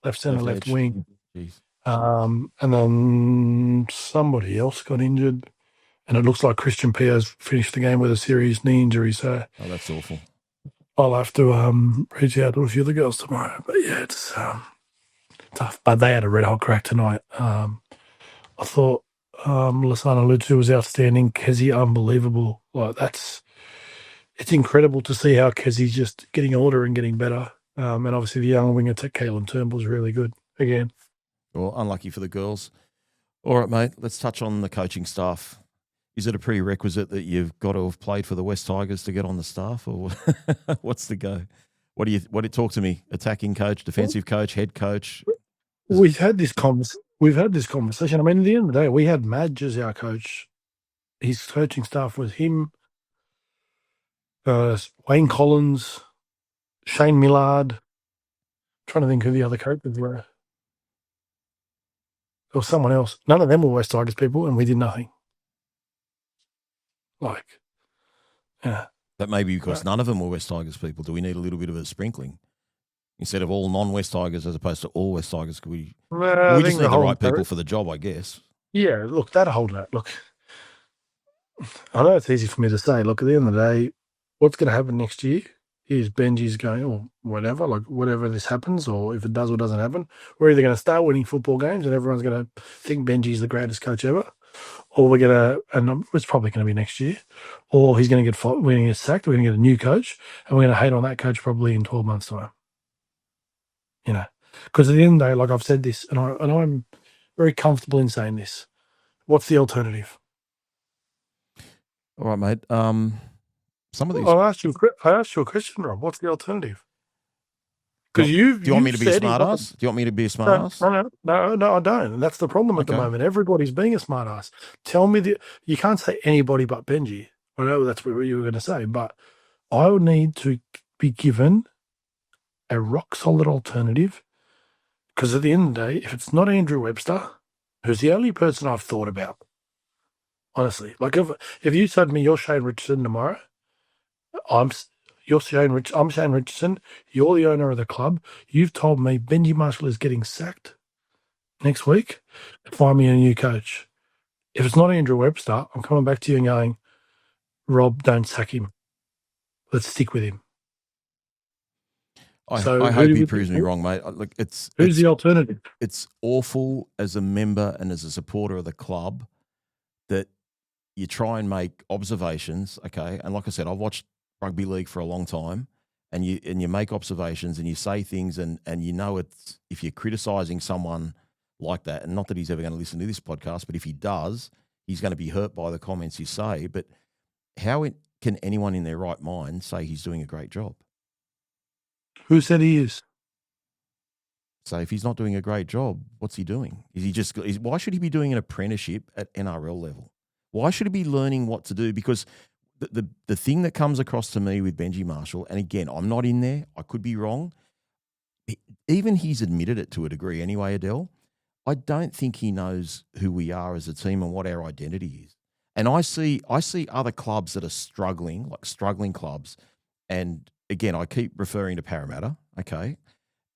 left centre, left wing. Jeez. And then somebody else got injured. And it looks like Christian Pierre's finished the game with a serious knee injury. So that's awful. I'll have to reach out to a few of the girls tomorrow. But yeah, it's tough. But they had a red hot crack tonight. I thought Lasana Lutu was outstanding. Kezi, unbelievable. It's incredible to see how Kezi's just getting older and getting better. And obviously the young winger, Caitlin Turnbull's really good again. Well, unlucky for the girls. All right, mate, let's touch on the coaching staff. Is it a prerequisite that you've got to have played for the West Tigers to get on the staff, or what's the go? What do you talk to me? Attacking coach, defensive coach, head coach? We've had this conversation. I mean, at the end of the day, we had Madge as our coach. His coaching staff was him, Wayne Collins, Shane Millard. I'm trying to think who the other coaches were. Or someone else. None of them were West Tigers people, and we did nothing. Yeah. That may be because none of them were West Tigers people. Do we need a little bit of a sprinkling? Instead of all non-West Tigers as opposed to all West Tigers, could we just need the right people for the job, I guess. Yeah, look, look, I know it's easy for me to say. Look, at the end of the day, what's going to happen next year is Benji's going, or whatever, whatever this happens, or if it does or doesn't happen, we're either going to start winning football games and everyone's going to think Benji's the greatest coach ever, or we're going to, and it's probably going to be next year, or he's going to we're going to get sacked, we're going to get a new coach, and we're going to hate on that coach probably in 12 months' time. You know, because at the end of the day, like I've said this, and I'm very comfortable in saying this. What's the alternative? All right, mate. Some of these. I asked you a question, Rob. What's the alternative? Because do you want me to be a smart ass? Do you want me to be a smart ass? No, I don't. And that's the problem at the moment. Everybody's being a smart ass. Tell me you can't say anybody but Benji. I know that's what you were going to say, but I would need to be given a rock solid alternative. Because at the end of the day, if it's not Andrew Webster, who's the only person I've thought about, honestly, like if you said to me you're Shane Richardson tomorrow, I'm Shane Richardson. You're the owner of the club. You've told me Benji Marshall is getting sacked next week. Find me a new coach. If it's not Andrew Webster, I'm coming back to you and going, Rob, don't sack him. Let's stick with him. I hope he proves me wrong, mate. Look, who's the alternative? It's awful as a member and as a supporter of the club that you try and make observations, okay? And like I said, I've watched rugby league for a long time, and you make observations and you say things, and you know it's if you're criticising someone like that, and not that he's ever going to listen to this podcast, but if he does, he's going to be hurt by the comments you say. But how can anyone in their right mind say he's doing a great job? Who said he is? So if he's not doing a great job, what's he doing? Why should he be doing an apprenticeship at NRL level? Why should he be learning what to do? Because the thing that comes across to me with Benji Marshall, and again, I'm not in there, I could be wrong. even he's admitted it to a degree anyway, Adele. I don't think he knows who we are as a team and what our identity is. And I see other clubs that are struggling, like struggling clubs. And again, I keep referring to Parramatta, okay?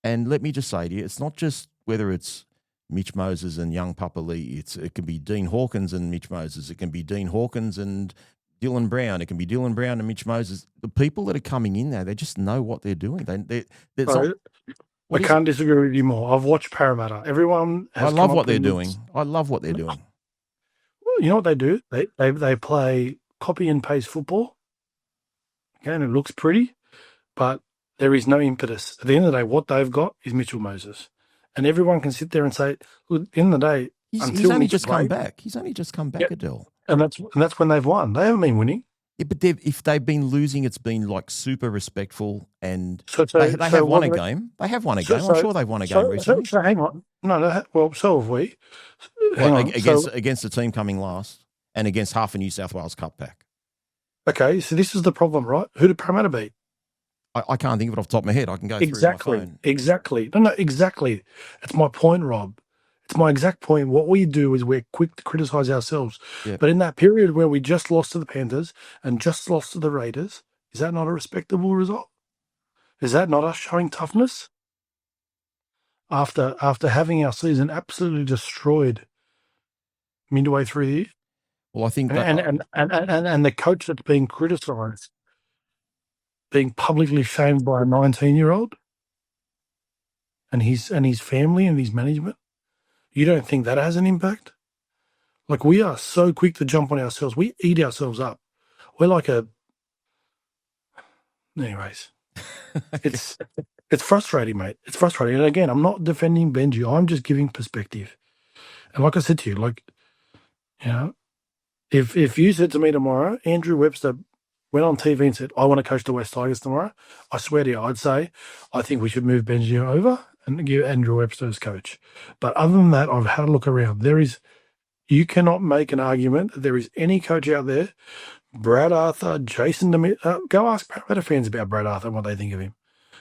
And let me just say to you, it's not just whether it's Mitch Moses and young Papa Lee. It can be Dean Hawkins and Mitch Moses. It can be Dean Hawkins and Dylan Brown. It can be Dylan Brown and Mitch Moses. The people that are coming in there, they just know what they're doing. I can't disagree with you more. I've watched Parramatta. Everyone has I love what they're doing. I love what they're doing. You know what they do? They play copy and paste football. Okay, and it looks pretty, but there is no impetus. At the end of the day, what they've got is Mitchell Moses. And everyone can sit there and say, look, at the end of the day, he's only just come back. He's only just come back, Adele. And that's when they've won. They haven't been winning. Yeah, but if they've been losing, it's been like super respectful, and they have won a game. They have won a game. I'm sure they've won a game recently. So hang on. No, well, so have we. Against the team coming last and against half a New South Wales Cup pack. Okay, so this is the problem, right? Who did Parramatta beat? I can't think of it off the top of my head. I can go through my phone. Exactly. No, exactly. It's my point, Rob. It's my exact point. What we do is we're quick to criticise ourselves. Yeah. But in that period where we just lost to the Panthers and just lost to the Raiders, is that not a respectable result? Is that not us showing toughness? After having our season absolutely destroyed midway through the year? Well, I think and the coach that's being criticised, being publicly shamed by a 19-year-old and his family and his management, you don't think that has an impact? Like, we are so quick to jump on ourselves. We eat ourselves up. We're like anyways, it's frustrating, mate. It's frustrating. And again, I'm not defending Benji. I'm just giving perspective. And like I said to you, like, you know, if you said to me tomorrow, Andrew Webster went on TV and said, I want to coach the West Tigers tomorrow, I swear to you, I'd say, I think we should move Benji over and give Andrew Webster as coach. But other than that, I've had a look around. You cannot make an argument that there is any coach out there, Brad Arthur, Jason Demetriou. Go ask Parramatta fans about Brad Arthur and what they think of him.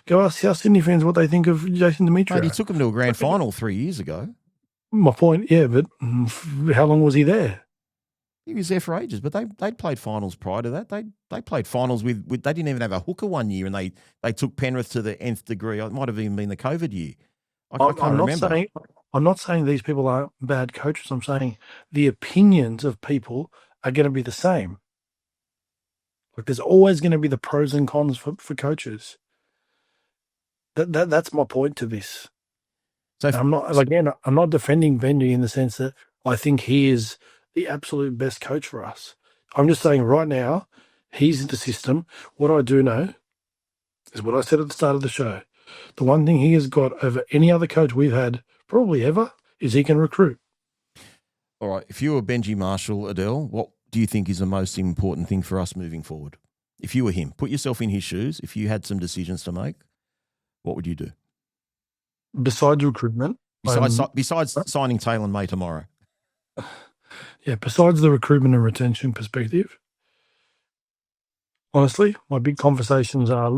Go ask South Sydney fans what they think of Jason Demetriou. Mate, he took him to a grand final 3 years ago. My point, yeah, but how long was he there? He was there for ages, but they'd played finals prior to that. They played finals with they didn't even have a hooker one year, and they took Penrith to the nth degree. It might have even been the COVID year. I can't remember. I'm not saying these people are bad coaches. I'm saying the opinions of people are going to be the same. Like, there's always going to be the pros and cons for coaches. That's my point to this. So I'm not defending Benji in the sense that I think he is the absolute best coach for us. I'm just saying right now, he's in the system. What I do know is what I said at the start of the show. The one thing he has got over any other coach we've had, probably ever, is he can recruit. All right. If you were Benji Marshall, Adele, what do you think is the most important thing for us moving forward? If you were him, put yourself in his shoes. If you had some decisions to make, what would you do? Besides recruitment? Besides signing Taylor May tomorrow? Yeah, besides the recruitment and retention perspective, honestly, my big conversations are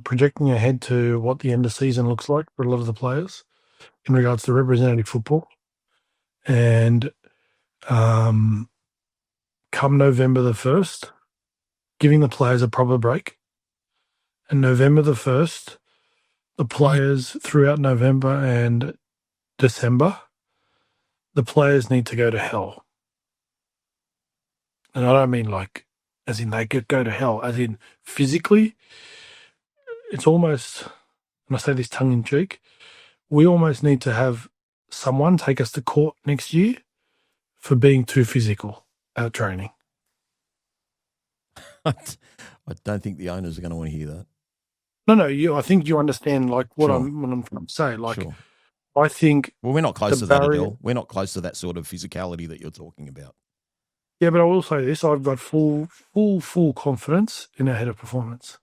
projecting ahead to what the end of season looks like for a lot of the players in regards to representative football. And come November the 1st, giving the players a proper break. And November the 1st, the players throughout November and December, the players need to go to hell. And I don't mean like, as in they go to hell, as in physically. It's almost, and I say this tongue in cheek, we almost need to have someone take us to court next year for being too physical at training. I don't think the owners are going to want to hear that. No, I think you understand like what Sure. I'm trying to say. Like, Sure. I think. Well, we're not close to that, Adele. We're not close to that sort of physicality that you're talking about. Yeah, but I will say this: I've got full confidence in our head of performance.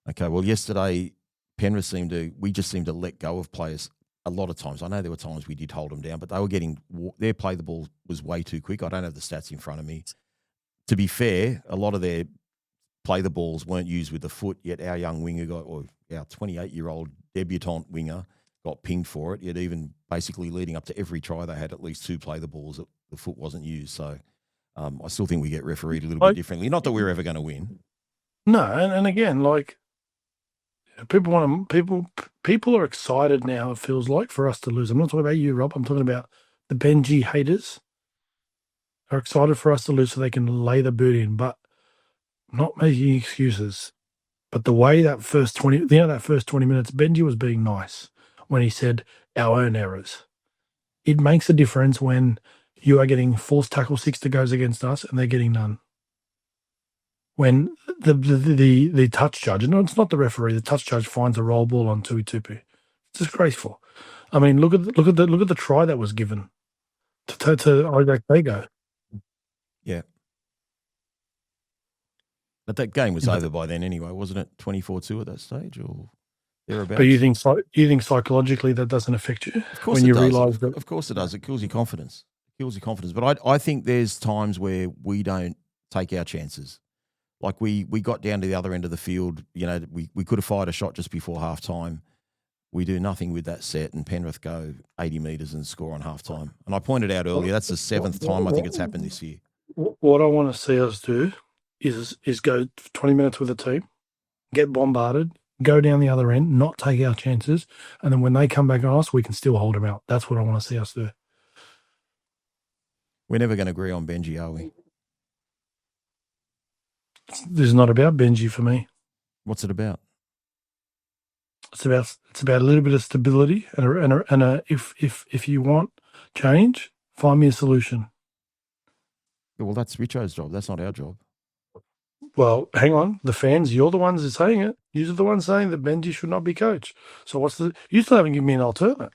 Okay. Well, yesterday Penrith seemed to let go of players a lot of times. I know there were times we did hold them down, but they were their play the ball was way too quick. I don't have the stats in front of me. To be fair, a lot of their play the balls weren't used with the foot, yet our young winger our 28-year-old debutant winger, got pinged for it. Yet even basically leading up to every try, they had at least 2 play the balls that the foot wasn't used. So I still think we get refereed a little bit differently. Not that we're ever going to win. No, and again, like people are excited now. It feels like for us to lose. I'm not talking about you, Rob. I'm talking about the Benji haters are excited for us to lose so they can lay the boot in, but not making excuses. But the way that first 20 minutes, Benji was being nice when he said our own errors. It makes a difference when you are getting forced tackle 6 that goes against us and they're getting none. When the touch judge, and it's not the referee, the touch judge finds a roll ball on Tuipupu. It's disgraceful. I mean, look at the try that was given to Isaac Bago. Yeah. But that game was over by then anyway, wasn't it? 24-2 at that stage or thereabouts? But you think psychologically that doesn't affect you? Of course when it you does. realise that? Of course it does. It kills your confidence. But I think there's times where we don't take our chances. Like we got down to the other end of the field. You know, we could have fired a shot just before halftime. We do nothing with that set, and Penrith go 80 metres and score on halftime. And I pointed out earlier, that's the 7th time I think it's happened this year. What I want to see us do is go 20 minutes with a team, get bombarded, go down the other end, not take our chances, and then when they come back on us, we can still hold them out. That's what I want to see us do. We're never going to agree on Benji, are we? This is not about Benji for me. What's it about? It's about a little bit of stability and if you want change, find me a solution. Yeah, well, that's Richo's job. That's not our job. Well, hang on. The fans, you're the ones who are saying it. You're the ones saying that Benji should not be coached. So you still haven't given me an alternate.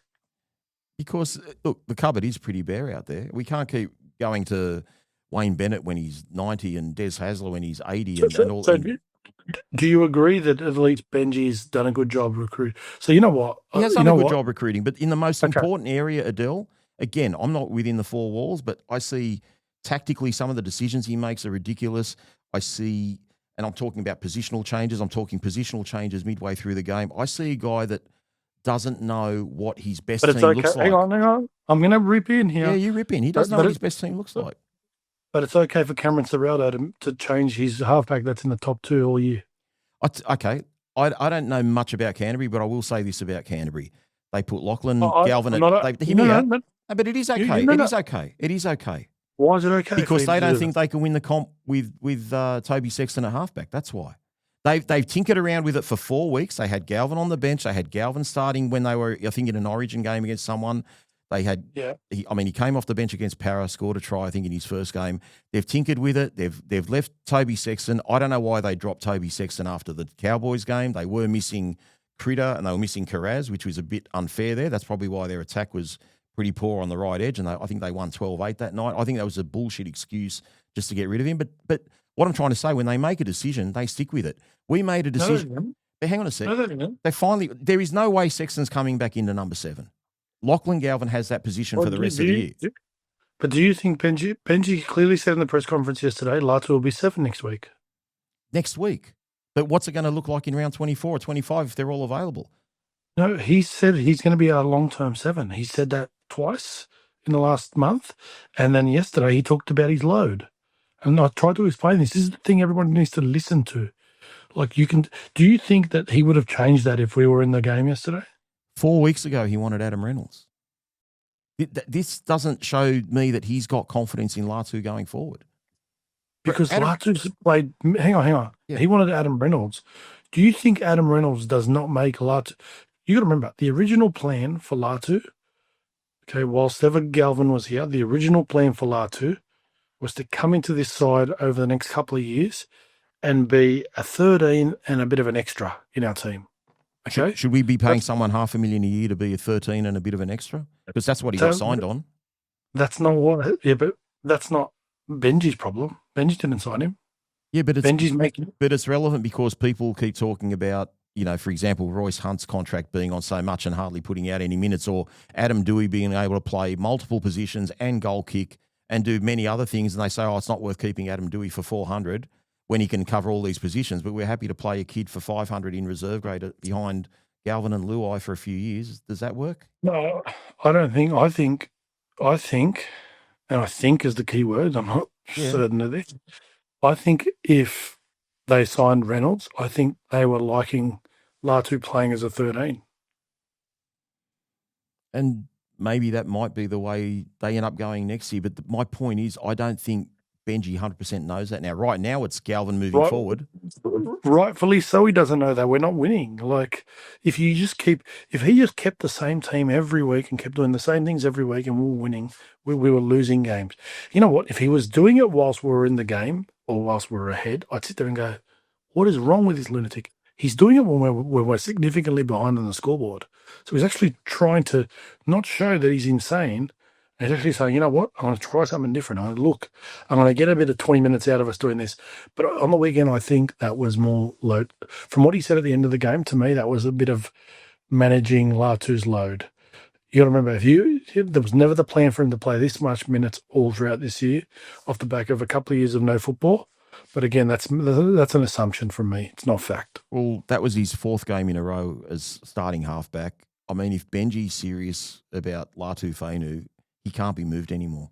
Because, look, the cupboard is pretty bare out there. We can't keep going to Wayne Bennett when he's 90 and Des Hasler when he's 80 and all. So do you agree that at least Benji's done a good job recruiting? So you know what? He has done a good job recruiting, but in the most important area, Adel, again, I'm not within the 4 walls, but I see tactically some of the decisions he makes are ridiculous. I see, and I'm talking about positional changes. I'm talking positional changes midway through the game. I see a guy that doesn't know what his best team looks like. Hang on. I'm going to rip in here. Yeah, you rip in. He doesn't know what his best team looks like. But it's okay for Cameron Ciraldo to change his halfback that's in the top 2 all year. Okay. I don't know much about Canterbury, but I will say this about Canterbury. They put Lachlan Galvin at... Hear me out. But it is okay. It is okay. It is okay. Why is it okay? Because they don't think they can win the comp with Toby Sexton at halfback. That's why. They've tinkered around with it for 4 weeks. They had Galvin on the bench. They had Galvin starting when they were, I think, in an Origin game against someone. They had, he came off the bench against Para, scored a try, I think, in his first game. They've tinkered with it. They've left Toby Sexton. I don't know why they dropped Toby Sexton after the Cowboys game. They were missing Critter and they were missing Carraz, which was a bit unfair there. That's probably why their attack was pretty poor on the right edge, and I think they won 12-8 that night. I think that was a bullshit excuse just to get rid of him. But what I'm trying to say, when they make a decision, they stick with it. We made a decision. But hang on a sec. There is no way Sexton's coming back into number 7. Lachlan Galvin has that position for the rest of the year. But do you think Benji clearly said in the press conference yesterday, Latu will be 7 next week? Next week. But what's it going to look like in round 24 or 25 if they're all available? No, he said he's going to be a long-term 7. He said that twice in the last month. And then yesterday he talked about his load. And I tried to explain this. This is the thing everyone needs to listen to. Do you think that he would have changed that if we were in the game yesterday? 4 weeks ago, he wanted Adam Reynolds. This doesn't show me that he's got confidence in Latu going forward. Because Latu's played... Hang on. Yeah. He wanted Adam Reynolds. Do you think Adam Reynolds does not make Latu... You got to remember, the original plan for Latu, okay, whilst Evan Galvin was here, the original plan for Latu was to come into this side over the next couple of years and be a 13 and a bit of an extra in our team. Okay. Should we be paying someone $500,000 a year to be a 13 and a bit of an extra? Because that's what he got signed on. That's not what... Yeah, but that's not Benji's problem. Benji didn't sign him. Yeah, but Benji's making... But it's relevant because people keep talking about, for example, Royce Hunt's contract being on so much and hardly putting out any minutes, or Adam Dewey being able to play multiple positions and goal kick and do many other things. And they say, it's not worth keeping Adam Dewey for 400 when he can cover all these positions. But we're happy to play a kid for 500 in reserve grade behind Galvin and Luai for a few years. Does that work? No, I don't think. I think, and I think is the key word. I'm not certain of this. I think if they signed Reynolds, I think they were liking Latu playing as a 13. And maybe that might be the way they end up going next year. But my point is, I don't think Benji 100% knows that now. Right now, it's Galvin moving forward. Rightfully so, he doesn't know that. We're not winning. Like, if he just kept the same team every week and kept doing the same things every week and we were winning, we were losing games. You know what? If he was doing it whilst we were in the game or whilst we were ahead, I'd sit there and go, what is wrong with this lunatic? He's doing it when we're significantly behind on the scoreboard. So he's actually trying to not show that he's insane. And he's actually saying, you know what? I'm going to try something different. I'm going to get a bit of 20 minutes out of us doing this. But on the weekend, I think that was more load. From what he said at the end of the game, to me, that was a bit of managing Latu's load. You got to remember, there was never the plan for him to play this much minutes all throughout this year off the back of a couple of years of no football. But again, that's an assumption from me. It's not fact. Well, that was his 4th game in a row as starting halfback. I mean, if Benji's serious about Latu Fainu, he can't be moved anymore.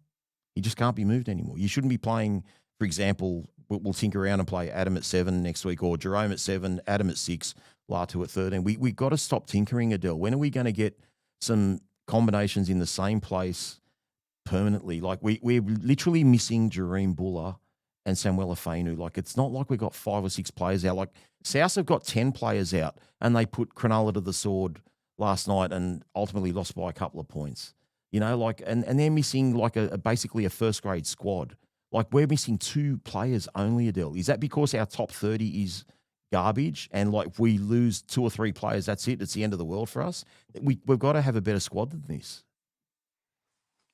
He just can't be moved anymore. You shouldn't be playing, for example, we'll tinker around and play Adam at 7 next week, or Jerome at 7, Adam at 6, Latu at 13. We got to stop tinkering, Adel. When are we going to get some combinations in the same place permanently? Like we're literally missing Jareem Buller and Samuel Fainu. Like, it's not like we've got 5 or 6 players out. Like, South have got 10 players out, and they put Cronulla to the sword last night and ultimately lost by a couple of points. You know, like, and they're missing like basically a first grade squad. Like, we're missing 2 players only, Adel. Is that because our top 30 is garbage and like if we lose 2 or 3 players, that's it? It's the end of the world for us? We've got to have a better squad than this.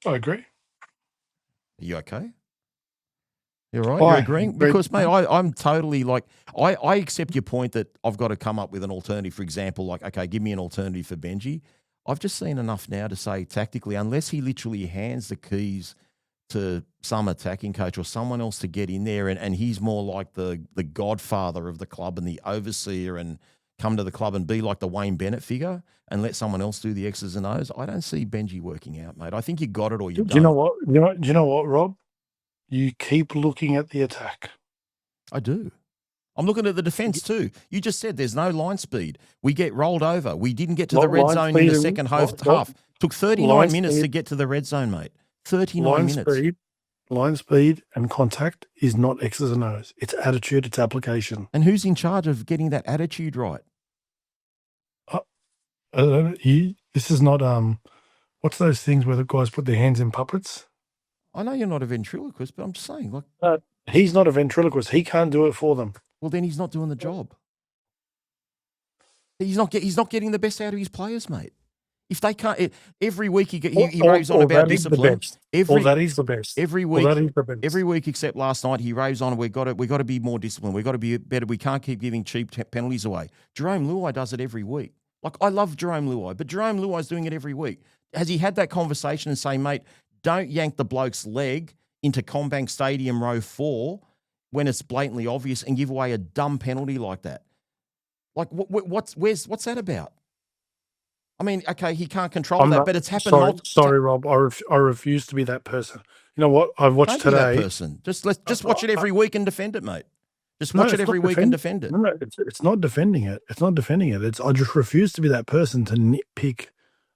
I agree. Are you okay? You're right. You're agreeing? Because, mate, I'm totally like, I accept your point that I've got to come up with an alternative. For example, like, okay, give me an alternative for Benji. I've just seen enough now to say tactically, unless he literally hands the keys to some attacking coach or someone else to get in there and he's more like the godfather of the club and the overseer and come to the club and be like the Wayne Bennett figure and let someone else do the X's and O's, I don't see Benji working out, mate. I think you got it or you don't. Do you know what, Rob? You keep looking at the attack. I do. I'm looking at the defence too. You just said there's no line speed. We get rolled over. We didn't get to the red zone in the second half. Took 39 minutes to get to the red zone, mate. 39 minutes. Line speed and contact is not X's and O's. It's attitude, it's application. And who's in charge of getting that attitude right? This is not, what's those things where the guys put their hands in puppets? I know you're not a ventriloquist, but I'm just saying. Like, he's not a ventriloquist. He can't do it for them. Well, then he's not doing the job. He's not getting the best out of his players, mate. If they can't, every week he raves on about discipline. That is the best. Every week except last night, he raves on. We've got to be more disciplined. We've got to be better. We can't keep giving cheap penalties away. Jerome Luai does it every week. Like, I love Jerome Luai, but Jerome Luai's doing it every week. Has he had that conversation and say, mate, don't yank the bloke's leg into Combank Stadium row 4 when it's blatantly obvious and give away a dumb penalty like that? Like, what's that about? I mean, okay, he can't control that, but it's happened. Sorry, Rob. I refuse to be that person. You know what? I've watched today. Don't be that person. Just watch it every week and defend it, mate. Just watch it every week and defend it. No, it's not defending it. It's not defending it. I just refuse to be that person to nitpick.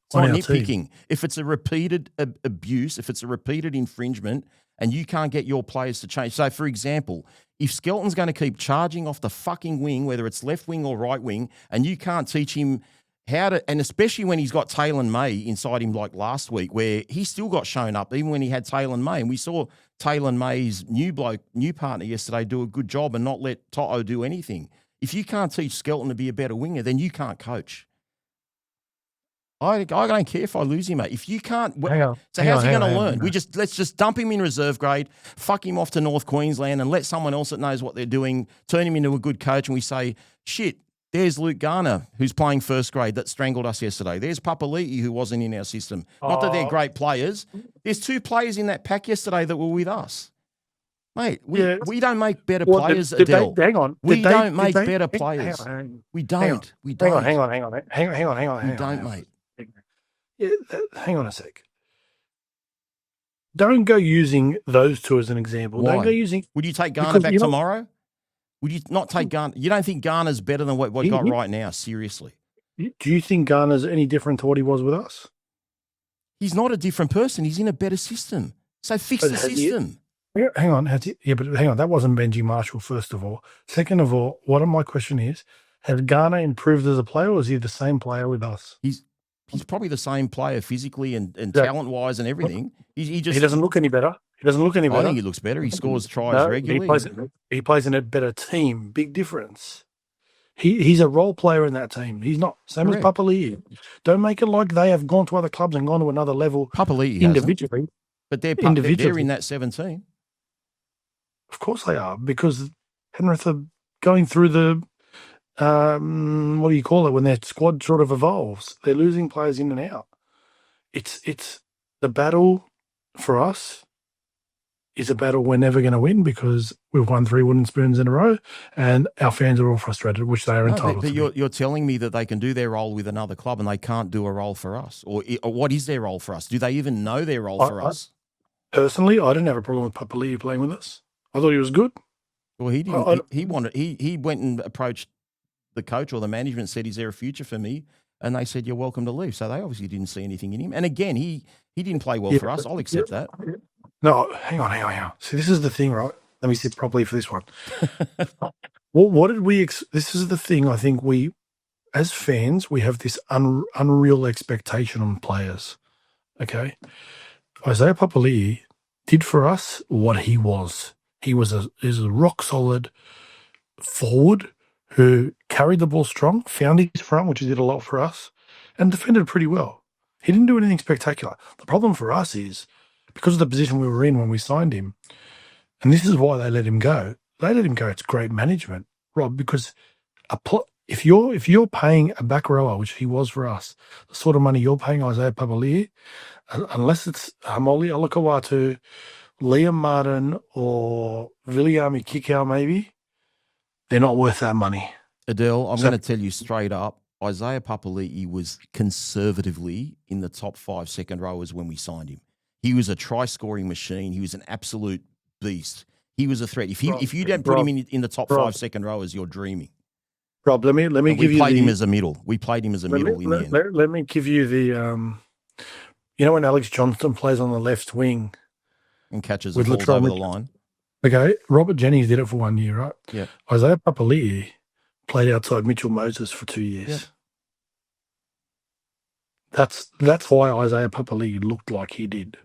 It's not nitpicking. Team. If it's a repeated abuse, if it's a repeated infringement, and you can't get your players to change. So, for example, if Skelton's going to keep charging off the fucking wing, whether it's left wing or right wing, and you can't teach him how to, and especially when he's got Taylor May inside him like last week, where he still got shown up even when he had Taylor May. And we saw Taylor May's new partner yesterday do a good job and not let Toto do anything. If you can't teach Skelton to be a better winger, then you can't coach. I don't care if I lose him, mate. If you can't, how's he going to learn? Let's just dump him in reserve grade, fuck him off to North Queensland, and let someone else that knows what they're doing turn him into a good coach. And we say, shit, there's Luke Garner who's playing first grade that strangled us yesterday. There's Papali'i who wasn't in our system. Not that they're great players. There's 2 players in that pack yesterday that were with us. Mate, Yeah. we don't make better Well, players, did Adel. they, hang on. We Did they- don't did make they- better hang- players. Hang on, We don't. We don't. hang on. We don't, mate. Yeah, hang on a sec. Don't go using those two as an example. Why? Don't go using. Would you take Garner Because back you're not- tomorrow? Would you not take Garner? You don't think Garner's better than what we got right now? Seriously. Do you think Garner's any different to what he was with us? He's not a different person. He's in a better system. So fix But the has he- system. Hang on. But hang on. That wasn't Benji Marshall, first of all. Second of all, my question is, has Garner improved as a player, or is he the same player with us? He's probably the same player physically and Yeah. talent-wise and everything. He doesn't look any better. He doesn't look any better. I think he looks better. He scores tries No, regularly. He plays in a better team. Big difference. He's a role player in that team. He's not same Correct. as Papali'i. Don't make it like they have gone to other clubs and gone to another level Papali'i individually. hasn't, but they're Individually. in that 17. Of course they are, because Penrith are going through the what do you call it when their squad sort of evolves? They're losing players in and out. It's the battle for us is a battle we're never going to win, because we've won 3 wooden spoons in a row and our fans are all frustrated, which they are entitled but to. you're telling me that they can do their role with another club and they can't do a role for us? Or what is their role for us? Do they even know their role for us? Personally, I didn't have a problem with Papali'i playing with us. I thought he was good. Well, he didn't. He went and approached the coach or the management, said, "Is there a future for me?" And they said, "You're welcome to leave." So they obviously didn't see anything in him. And again, he didn't play well for us. I'll accept that. No, hang on. See, this is the thing, right? Let me sit properly for this one. What did we? This is the thing. I think we, as fans, we have this unreal expectation on players. Okay, Isaiah Papali'i did for us what he was. He was a rock solid forward who carried the ball strong, found his front, which he did a lot for us, and defended pretty well. He didn't do anything spectacular. The problem for us is, because of the position we were in when we signed him, and this is why they let him go. They let him go. It's great management, Rob, because if you're paying a back rower, which he was for us, the sort of money you're paying Isaiah Papali'i, unless it's Hamoli Olakawatu, Liam Martin, or Viliami Kikau, maybe, they're not worth that money. Adel, I'm going to tell you straight up, Isaiah Papali'i was conservatively in the top 5 second rowers when we signed him. He was a try-scoring machine. He was an absolute beast. He was a threat. If you don't put him in the top 5 second rowers, you're dreaming. Rob, let me give you. We played him as a middle. We played him as a middle in the end. Let me give you the. You know when Alex Johnston plays on the left wing and catches the balls over the line. Okay, Robert Jennings did it for 1 year, right? Yeah. Isaiah Papali'i played outside Mitchell Moses for 2 years. Yeah. That's why Isaiah Papali'i looked like he did.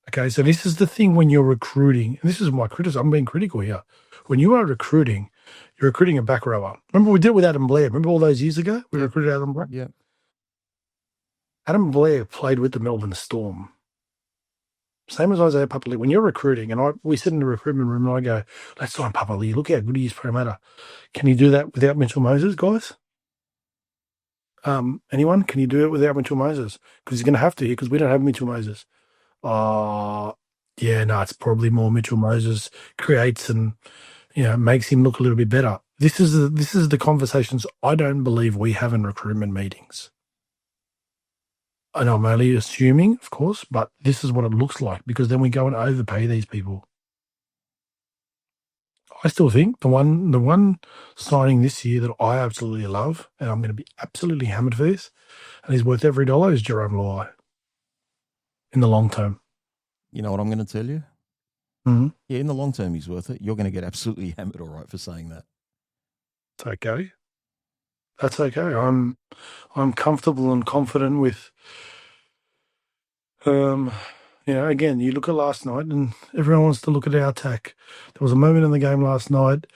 Okay, so this is the thing when you're recruiting, and this is my criticism, I'm being critical here. When you are recruiting, you're recruiting a back rower. Remember we did it with Adam Blair. Remember all those years ago? We recruited Adam Blair? Yeah. Adam Blair played with the Melbourne Storm. Same as Isaiah Papali'i. When you're recruiting, and we sit in the recruitment room and I go, let's sign Papali'i. Look how good he is per matter. Can you do that without Mitchell Moses, guys? Anyone? Can you do it without Mitchell Moses? Because he's going to have to here, because we don't have Mitchell Moses. It's probably more Mitchell Moses creates and makes him look a little bit better. This is the conversations I don't believe we have in recruitment meetings. I know I'm only assuming, of course, but this is what it looks like, because then we go and overpay these people. I still think the one signing this year that I absolutely love, and I'm going to be absolutely hammered for this, and he's worth every dollar, is Jerome Luai. In the long term. You know what I'm going to tell you? Mm-hmm. Yeah, in the long term, he's worth it. You're going to get absolutely hammered, all right, for saying that. It's okay. That's okay. I'm comfortable and confident with. Again, you look at last night, and everyone wants to look at our attack. There was a moment in the game last night.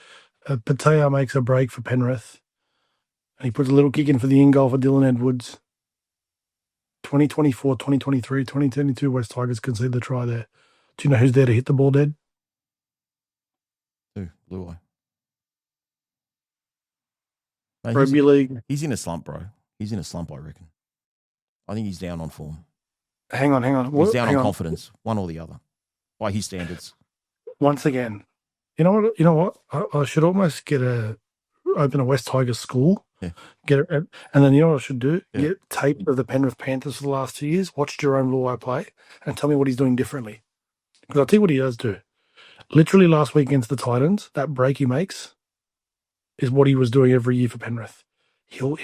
Patea makes a break for Penrith, and he puts a little kick in for the in goal for Dylan Edwards. 2024, 2023, 2022 West Tigers concede the try there. Do you know who's there to hit the ball dead? Who? Luai. Rugby League. He's in a slump, bro. He's in a slump, I reckon. I think he's down on form. Hang on. He's down on confidence, one or the other. by his standards. Once again, you know what? I should almost open a West Tigers school. Yeah. Get it, and then you know what I should do? Yeah. Get tape of the Penrith Panthers for the last 2 years. Watch Jerome Luai play, and tell me what he's doing differently. Because I'll tell you what he does do. Literally last week against the Titans, that break he makes is what he was doing every year for Penrith. He'll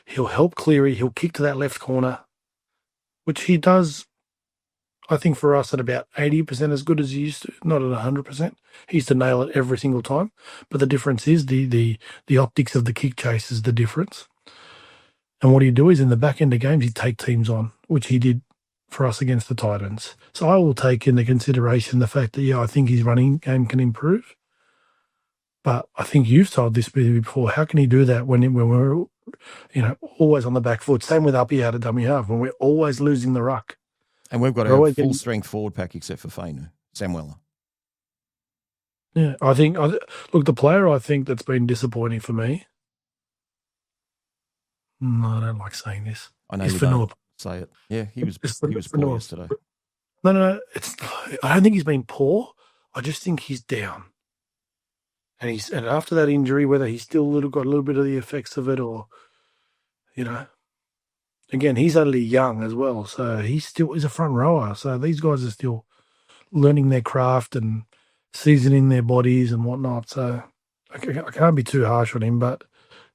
help Cleary. He'll kick to that left corner, which he does. I think for us at about 80% as good as he used to, not at 100%. He used to nail it every single time. But the difference is the optics of the kick chase is the difference. And what he'd do is in the back end of games, he'd take teams on, which he did for us against the Titans. So I will take into consideration the fact that, I think his running game can improve. But I think you've told this before. How can he do that when we're, always on the back foot? Same with Uppy out of dummy half, when we're always losing the ruck. And we've got a full-strength forward pack except for Fainu, Samuela. Yeah, look, the player I think that's been disappointing for me, no, I don't like saying this. I know you don't say it. Yeah, he was poor yesterday. No, I don't think he's been poor. I just think he's down. And after that injury, whether he's still got a little bit of the effects of it or, again, he's only young as well. So he's a front rower. So these guys are still learning their craft and seasoning their bodies and whatnot. So I can't be too harsh on him, but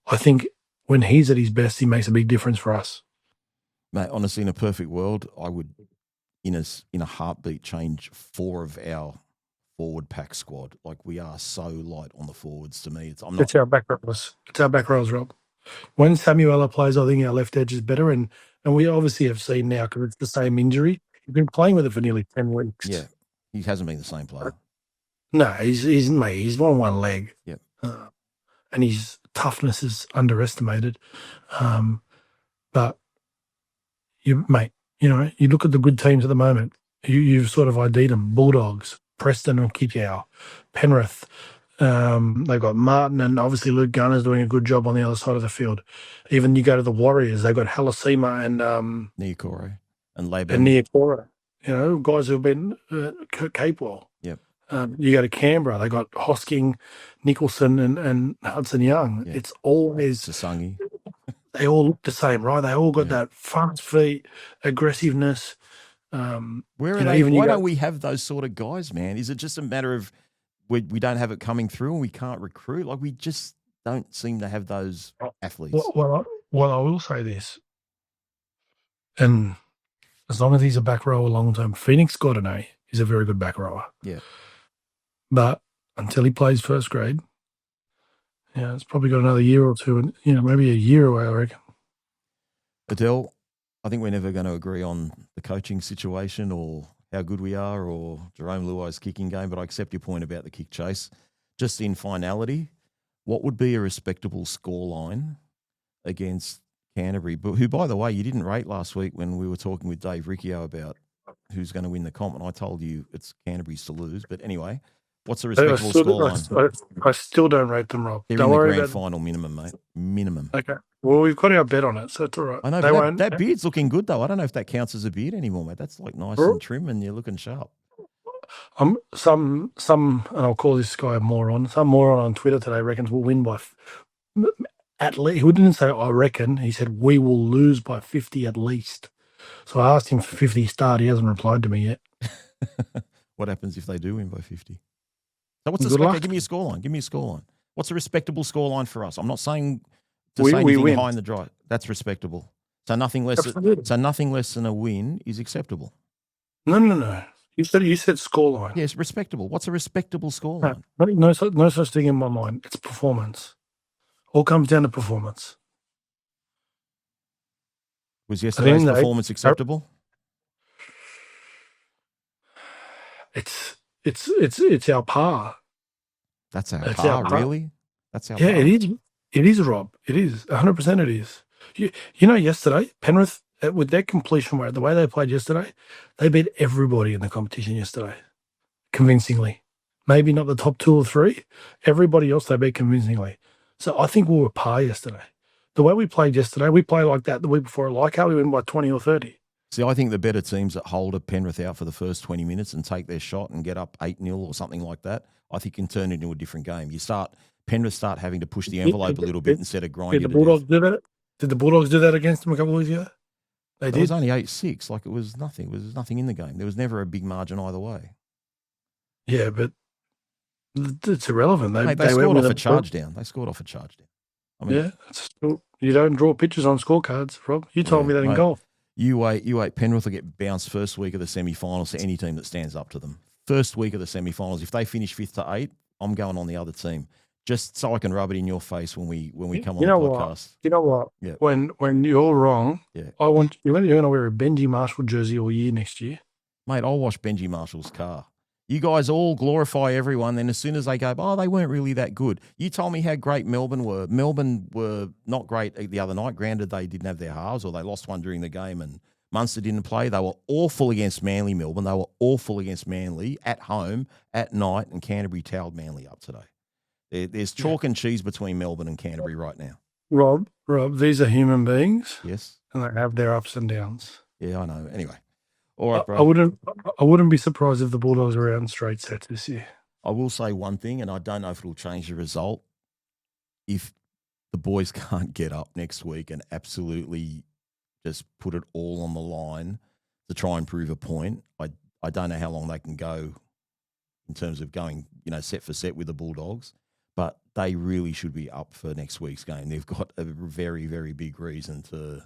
I think when he's at his best, he makes a big difference for us. Mate, honestly, in a perfect world, I would, in a heartbeat, change 4 of our forward pack squad. Like, we are so light on the forwards to me. It's our back rows. It's our back rows, Rob. When Samuela plays, I think our left edge is better, and we obviously have seen now, because it's the same injury. He's been playing with it for nearly 10 weeks. Yeah, he hasn't been the same player. No, he's on one leg. Yep. And his toughness is underestimated. But you look at the good teams at the moment. You've sort of ID'd them. Bulldogs, Preston and Kitao, Penrith. They've got Martin, and obviously Luke Garner's doing a good job on the other side of the field. Even you go to the Warriors, they've got Halasima and Niokore and Laban. And Niokore. Guys who've been capable. Yep. You go to Canberra, they got Hosking, Nicholson and Hudson Young. Yep. It's always Sasangi. They all look the same, right? They all got that fast feet, aggressiveness. Where are they? Why don't we have those sort of guys, man? Is it just a matter of we don't have it coming through and we can't recruit? Like, we just don't seem to have those athletes. Well, I will say this, and as long as he's a back rower long term, Phoenix Gordon is a very good back rower. Yeah. But until he plays first grade, it's probably got another year or two, and maybe a year away, I reckon. Adel, I think we're never going to agree on the coaching situation or how good we are or Jerome Luai's kicking game, but I accept your point about the kick chase. Just in finality, what would be a respectable scoreline against Canterbury, who, by the way, you didn't rate last week when we were talking with Dave Riccio about who's going to win the comp, and I told you it's Canterbury's to lose. But anyway, what's a respectable scoreline? I still don't rate them, Rob. They're in the grand final minimum, mate. Minimum. Okay. Well, we've got our bet on it, so it's all right. I know, that beard's looking good, though. I don't know if that counts as a beard anymore, mate. That's like nice and trim, and you're looking sharp. Some, and I'll call this guy a moron. Some moron on Twitter today reckons we'll win by at least. He didn't say I reckon. He said we will lose by 50 at least. So I asked him for 50 start. He hasn't replied to me yet. What happens if they do win by 50? So what's the give me a scoreline. Give me a scoreline. What's a respectable scoreline for us? I'm not saying to say anything high in the dry. That's respectable. So nothing less. So nothing less than a win is acceptable. No. You said scoreline. Yes, respectable. What's a respectable scoreline? No such thing in my mind. It's performance. All comes down to performance. Was yesterday's performance acceptable? It's our par. That's our par, really? That's our par. It is. It is, Rob. It is. 100% it is. Yesterday, Penrith, with their completion rate, the way they played yesterday, they beat everybody in the competition yesterday, convincingly. Maybe not the top 2 or 3. Everybody else they beat convincingly. So I think we were par yesterday. The way we played yesterday, we played like that the week before. Like how we win by 20 or 30. See, I think the better teams that hold a Penrith out for the first 20 minutes and take their shot and get up 8-0 or something like that, I think can turn into a different game. Penrith start having to push the envelope a little bit instead of grinding. Did the Bulldogs do that? Did the Bulldogs do that against them a couple of weeks ago? They did. It was only 8-6. Like, it was nothing. It was nothing in the game. There was never a big margin either way. Yeah, but it's irrelevant. They scored off a charge down. They scored off a charge down. I mean, yeah, you don't draw pictures on scorecards, Rob. You told me that in golf. You wait. Penrith will get bounced first week of the semi-finals to any team that stands up to them. First week of the semi-finals. If they finish 5th to 8th, I'm going on the other team. Just so I can rub it in your face when we come on the podcast. You know what? Yeah. When you're wrong, yeah. you're going to wear a Benji Marshall jersey all year next year. Mate, I'll wash Benji Marshall's car. You guys all glorify everyone. Then as soon as they go, they weren't really that good. You told me how great Melbourne were. Melbourne were not great the other night. Granted, they didn't have their halves or they lost one during the game and Munster didn't play. They were awful against Manly, Melbourne. They were awful against Manly at home, at night, and Canterbury towed Manly up today. There's chalk and cheese between Melbourne and Canterbury right now. Rob, these are human beings. Yes. And they have their ups and downs. Yeah, I know. Anyway. All right, bro. I wouldn't be surprised if the Bulldogs are out in straight sets this year. I will say one thing, and I don't know if it'll change the result. If the boys can't get up next week and absolutely just put it all on the line to try and prove a point, I don't know how long they can go in terms of going, set for set with the Bulldogs. But they really should be up for next week's game. They've got a very, very big reason to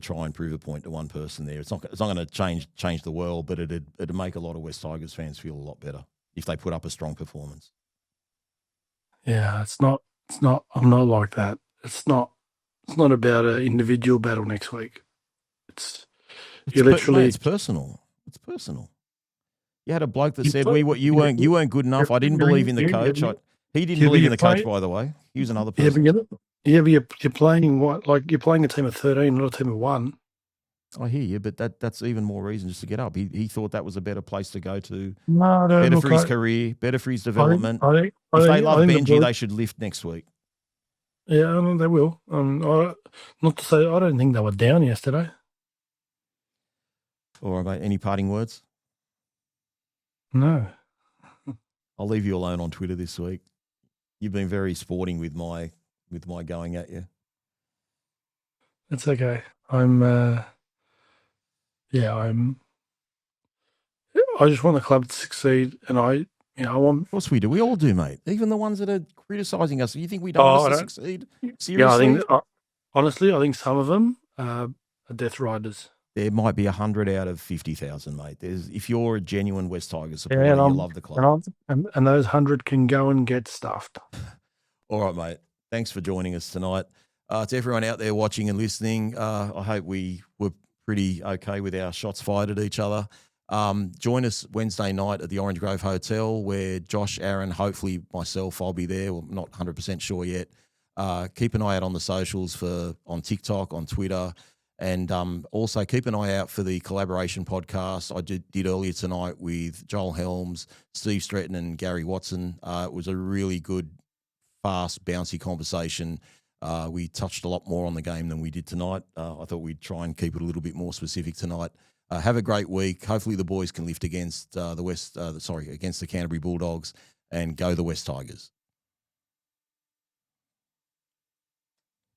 try and prove a point to one person there. It's not going to change the world, but it'd make a lot of West Tigers fans feel a lot better if they put up a strong performance. Yeah, it's not. I'm not like that. It's not about an individual battle next week. It's personal. It's personal. You had a bloke that said you weren't good enough. I didn't believe in the coach. He didn't believe in the coach, by the way. He was another person. Yeah, but you're playing you're playing a team of 13, not a team of 1. I hear you, but that's even more reason just to get up. He thought that was a better place to go to. No, better for his career, better for his development. If they love Benji, they should lift next week. Yeah, they will. Not to say I don't think they were down yesterday. All right, mate. Any parting words? No. I'll leave you alone on Twitter this week. You've been very sporting with my going at you. That's okay. I just want the club to succeed, and I want. Of course we do. We all do, mate. Even the ones that are criticising us. You think we don't want us to succeed? Seriously? Yeah, I think some of them are death riders. There might be 100 out of 50,000, mate. If you're a genuine West Tigers supporter, you love the club. And those 100 can go and get stuffed. All right, mate. Thanks for joining us tonight. To everyone out there watching and listening, I hope we were pretty okay with our shots fired at each other. Join us Wednesday night at the Orange Grove Hotel where Josh, Aaron, hopefully myself, I'll be there. We're not 100% sure yet. Keep an eye out on the socials on TikTok, on Twitter. And also keep an eye out for the collaboration podcast I did earlier tonight with Joel Helms, Steve Stretton and Gary Watson. It was a really good, fast, bouncy conversation. We touched a lot more on the game than we did tonight. I thought we'd try and keep it a little bit more specific tonight. Have a great week. Hopefully the boys can lift against against the Canterbury Bulldogs and go the West Tigers.